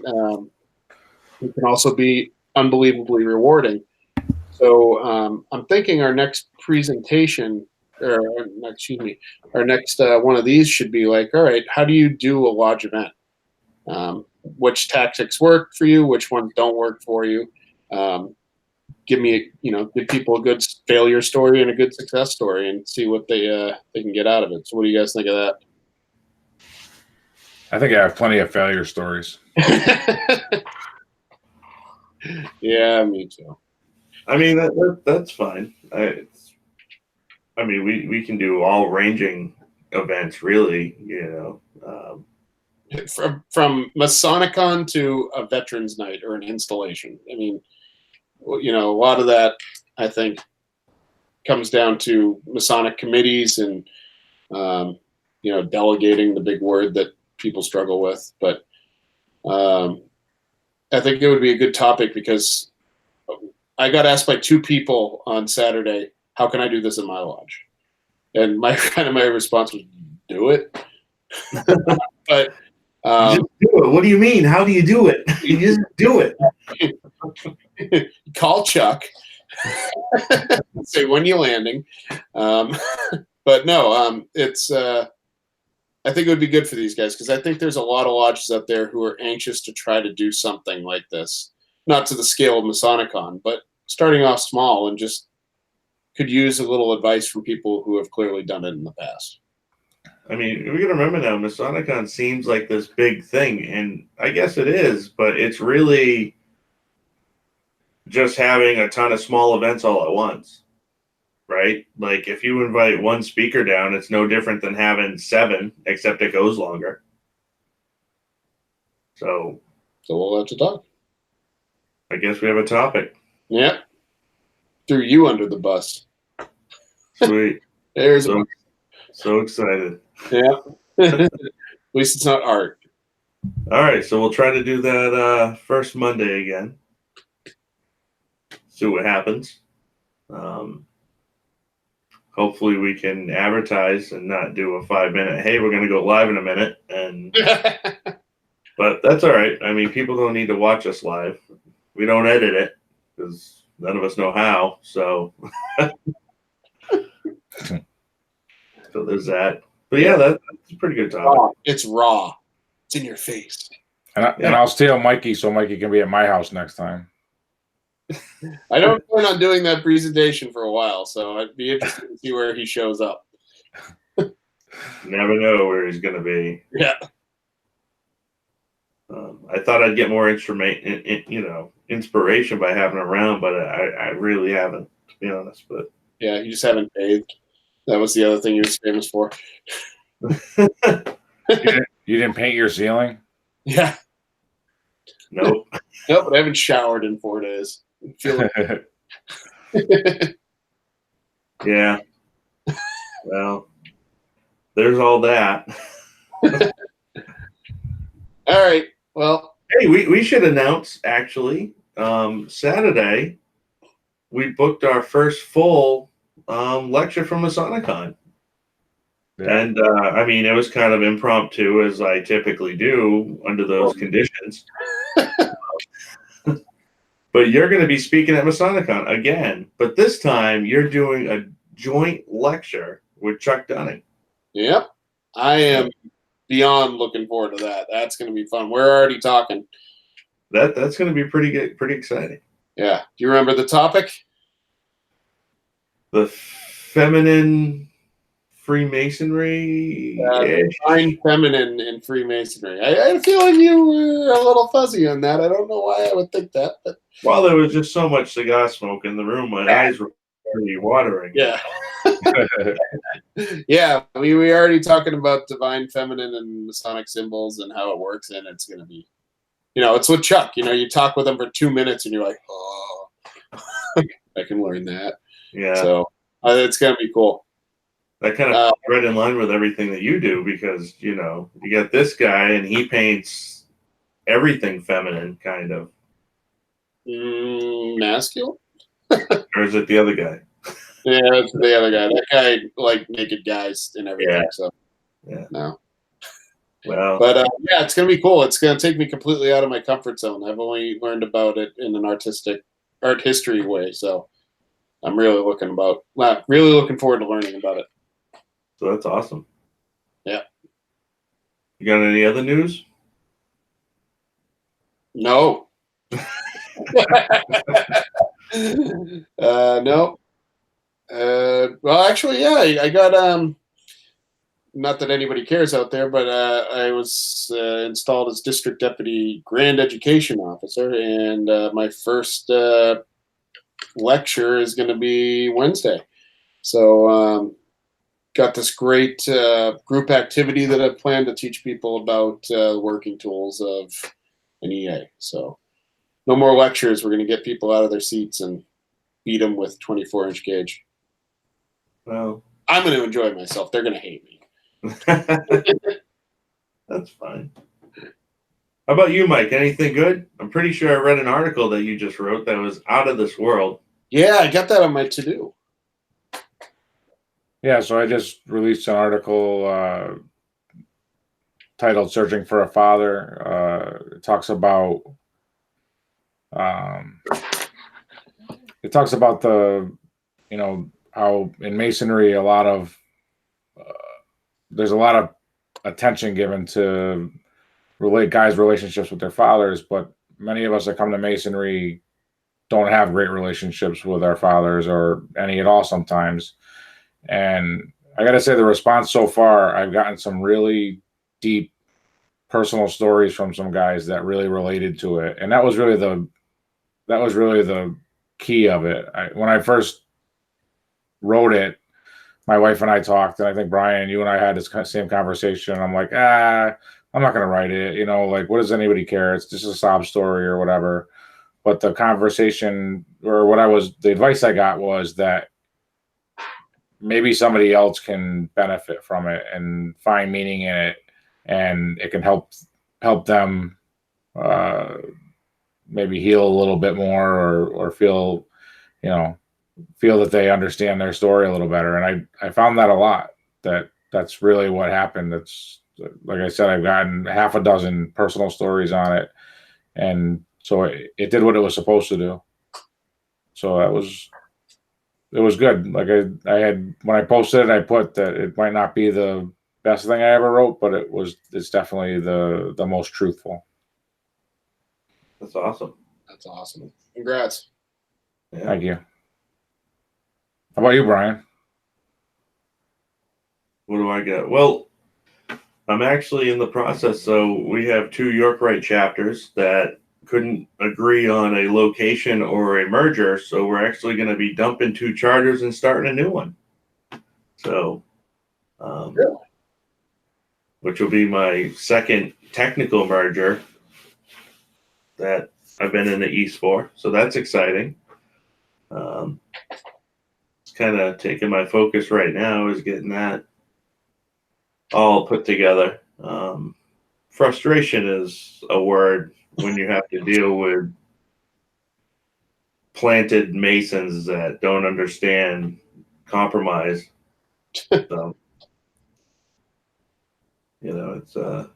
[SPEAKER 3] also be unbelievably rewarding. So I'm thinking our next presentation, or our next one of these should be like, all right, how do you do a lodge event? Which tactics work for you? Which ones don't work for you? Give people a good failure story and a good success story, and see what they can get out of it. So what do you guys think of that?
[SPEAKER 2] I think I have plenty of failure stories.
[SPEAKER 3] Yeah, me too.
[SPEAKER 1] I mean, that's fine. We can do all ranging events, really.
[SPEAKER 3] From Masonicon to a Veterans Night or an installation. I mean, a lot of that, I think, comes down to Masonic committees and delegating, the big word that people struggle with. But I think it would be a good topic, because I got asked by 2 people on Saturday, how can I do this in my lodge? And my response was, do it. But
[SPEAKER 1] just do it. What do you mean? How do you do it? You just do it.
[SPEAKER 3] Call Chuck. Say, when you landing. But no, it's I think it would be good for these guys, because I think there's a lot of lodges out there who are anxious to try to do something like this. Not to the scale of Masonicon, but starting off small and just could use a little advice from people who have clearly done it in the past.
[SPEAKER 1] I mean, we got to remember now, Masonicon seems like this big thing, and I guess it is, but it's really just having a ton of small events all at once, right? Like if you invite one speaker down, it's no different than having 7, except it goes longer. So
[SPEAKER 3] we'll have to talk.
[SPEAKER 1] I guess we have a topic.
[SPEAKER 3] Yeah. Threw you under the bus.
[SPEAKER 1] Sweet.
[SPEAKER 3] There's
[SPEAKER 1] so excited.
[SPEAKER 3] Yeah. At least it's not art.
[SPEAKER 1] All right, so we'll try to do that first Monday again. See what happens. Hopefully we can advertise and not do a 5-minute, hey, we're going to go live in a minute. But that's all right. I mean, people don't need to watch us live. We don't edit it because none of us know how. So, so there's that. But yeah, that's a pretty good topic.
[SPEAKER 3] It's raw. It's in your face.
[SPEAKER 2] And I'll steal Mikey so Mikey can be at my house next time.
[SPEAKER 3] I don't plan on doing that presentation for a while, so I'd be interested to see where he shows up.
[SPEAKER 1] Never know where he's going to be.
[SPEAKER 3] Yeah.
[SPEAKER 1] I thought I'd get more inspiration by having him around, but I really haven't, to be honest. But
[SPEAKER 3] yeah, you just haven't bathed. That was the other thing he was famous for.
[SPEAKER 2] You didn't paint your ceiling?
[SPEAKER 3] Yeah.
[SPEAKER 1] Nope.
[SPEAKER 3] Nope, but I haven't showered in 4 days.
[SPEAKER 1] Yeah. Well, there's all that.
[SPEAKER 3] All right. Well,
[SPEAKER 1] hey, we should announce actually. Saturday, we booked our first full lecture from Masonicon. Yeah. And I mean, it was kind of impromptu, as I typically do under those conditions. But you're going to be speaking at Masonicon again. But this time, you're doing a joint lecture with Chuck Dunning.
[SPEAKER 3] Yep. I am beyond looking forward to that. That's going to be fun. We're already talking.
[SPEAKER 1] That's going to be pretty good, pretty exciting.
[SPEAKER 3] Yeah. Do you remember the topic?
[SPEAKER 1] The feminine Freemasonry.
[SPEAKER 3] Divine feminine in Freemasonry. I feel like you were a little fuzzy on that. I don't know why I would think that. But
[SPEAKER 1] well, there was just so much cigar smoke in the room. My eyes were pretty watering.
[SPEAKER 3] Yeah. Yeah. We were already talking about divine feminine and Masonic symbols and how it works, and it's going to be, it's with Chuck. You talk with him for 2 minutes, and you're like, oh, I can learn that.
[SPEAKER 1] Yeah.
[SPEAKER 3] So it's going to be cool.
[SPEAKER 1] That kind of right in line with everything that you do, because you got this guy and he paints everything feminine, kind of.
[SPEAKER 3] Masculine?
[SPEAKER 1] Or is it the other guy?
[SPEAKER 3] Yeah, it's the other guy. That guy like naked guys and everything.
[SPEAKER 1] Yeah.
[SPEAKER 3] So
[SPEAKER 1] yeah.
[SPEAKER 3] No.
[SPEAKER 1] Well,
[SPEAKER 3] but yeah, it's gonna be cool. It's gonna take me completely out of my comfort zone. I've only learned about it in an art history way, so I'm really looking forward to learning about it.
[SPEAKER 1] So that's awesome.
[SPEAKER 3] Yeah.
[SPEAKER 1] You got any other news?
[SPEAKER 3] No. No. Well, actually, yeah, I got not that anybody cares out there, but I was installed as district deputy grand education officer, and my first lecture is going to be Wednesday. So got this great group activity that I've planned to teach people about the working tools of an EA. So no more lectures. We're going to get people out of their seats and beat them with 24-inch gauge.
[SPEAKER 1] Well,
[SPEAKER 3] I'm going to enjoy myself. They're going to hate me.
[SPEAKER 1] That's fine. How about you, Mike? Anything good? I'm pretty sure I read an article that you just wrote that was out of this world.
[SPEAKER 3] Yeah, I got that on my to-do.
[SPEAKER 2] Yeah, so I just released an article titled "Searching for a Father." It talks about the how in Masonry there's a lot of attention given to guys' relationships with their fathers, but many of us that come to Masonry don't have great relationships with our fathers or any at all sometimes. And I got to say, the response so far, I've gotten some really deep personal stories from some guys that really related to it. And that was really the key of it. When I first wrote it, my wife and I talked, and I think Brian, you and I had this same conversation. I'm like, I'm not going to write it. You know, like, what does anybody care? It's just a sob story or whatever. But the conversation, or the advice I got was that maybe somebody else can benefit from it and find meaning in it, and it can help them maybe heal a little bit more, or feel that they understand their story a little better. And I found that a lot. That's really what happened. It's like I said, I've gotten half a dozen personal stories on it, and so it did what it was supposed to do. So it was good. Like I had, when I posted it, I put that it might not be the best thing I ever wrote, but it's definitely the most truthful.
[SPEAKER 1] That's awesome.
[SPEAKER 3] That's awesome. Congrats.
[SPEAKER 1] Yeah.
[SPEAKER 2] Thank you. How about you, Brian?
[SPEAKER 1] What do I get? Well, I'm actually in the process. So we have 2 York-Right chapters that couldn't agree on a location or a merger. So we're actually going to be dumping 2 charters and starting a new one. So,
[SPEAKER 3] Really?
[SPEAKER 1] which will be my second technical merger that I've been in the East for. So that's exciting. It's kind of taking my focus right now is getting that all put together. Frustration is a word when you have to deal with planted masons that don't understand compromise. So, it's so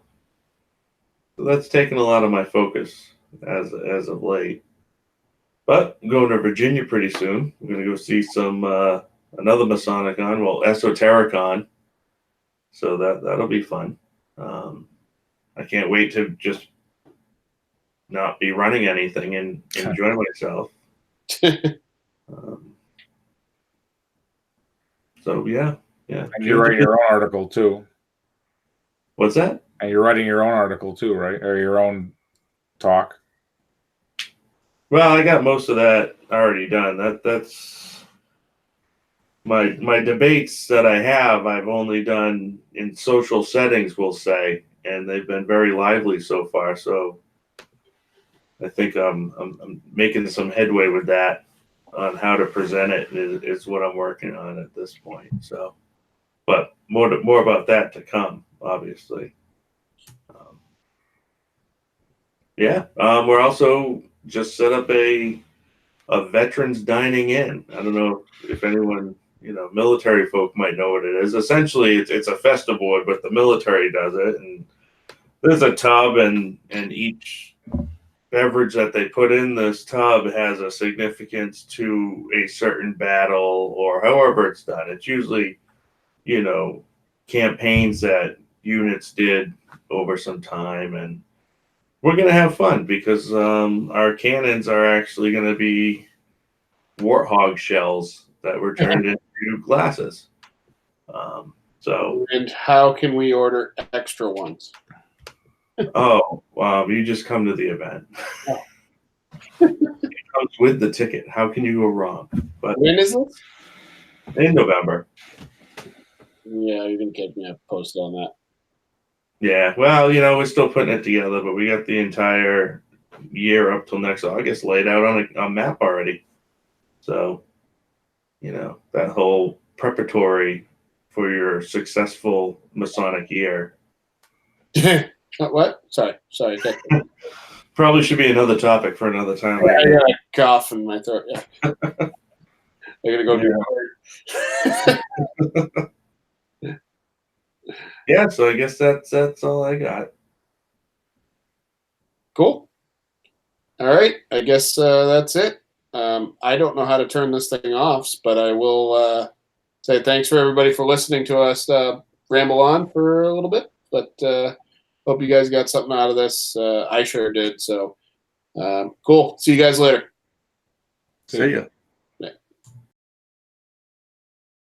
[SPEAKER 1] that's taken a lot of my focus as of late. But I'm going to Virginia pretty soon. We're going to go see some another Masonicon, well, Esotericon. So that'll be fun. I can't wait to just not be running anything and enjoy myself. So yeah.
[SPEAKER 2] And you're writing your own article too.
[SPEAKER 1] What's that?
[SPEAKER 2] And you're writing your own article too, right? Or your own talk.
[SPEAKER 1] Well, I got most of that already done. That's my debates that I have. I've only done in social settings, we'll say, and they've been very lively so far. So I think I'm making some headway with that on how to present it is what I'm working on at this point. So, but more about that to come, obviously. We're also just set up a veterans dining in. I don't know if anyone, military folk might know what it is. Essentially, it's a festival board, but the military does it, and there's a tub, and each beverage that they put in this tub has a significance to a certain battle or however it's done. It's usually, campaigns that units did over some time, and we're going to have fun because our cannons are actually going to be warthog shells that were turned into glasses.
[SPEAKER 3] And how can we order extra ones?
[SPEAKER 1] You just come to the event. It comes with the ticket. How can you go wrong? But
[SPEAKER 3] when is this?
[SPEAKER 1] In November.
[SPEAKER 3] Yeah, you didn't get me a post on that.
[SPEAKER 1] Yeah, well, we're still putting it together, but we got the entire year up till next August laid out on a map already. So, that whole preparatory for your successful Masonic year.
[SPEAKER 3] What? Sorry.
[SPEAKER 1] Probably should be another topic for another time.
[SPEAKER 3] I got a cough in my throat. Yeah. I gotta go do
[SPEAKER 1] Yeah, so I guess that's all I got.
[SPEAKER 3] Cool. All right. I guess that's it. I don't know how to turn this thing off, but I will say thanks for everybody for listening to us ramble on for a little bit. But hope you guys got something out of this. I sure did. So cool. See you guys later.
[SPEAKER 1] See ya.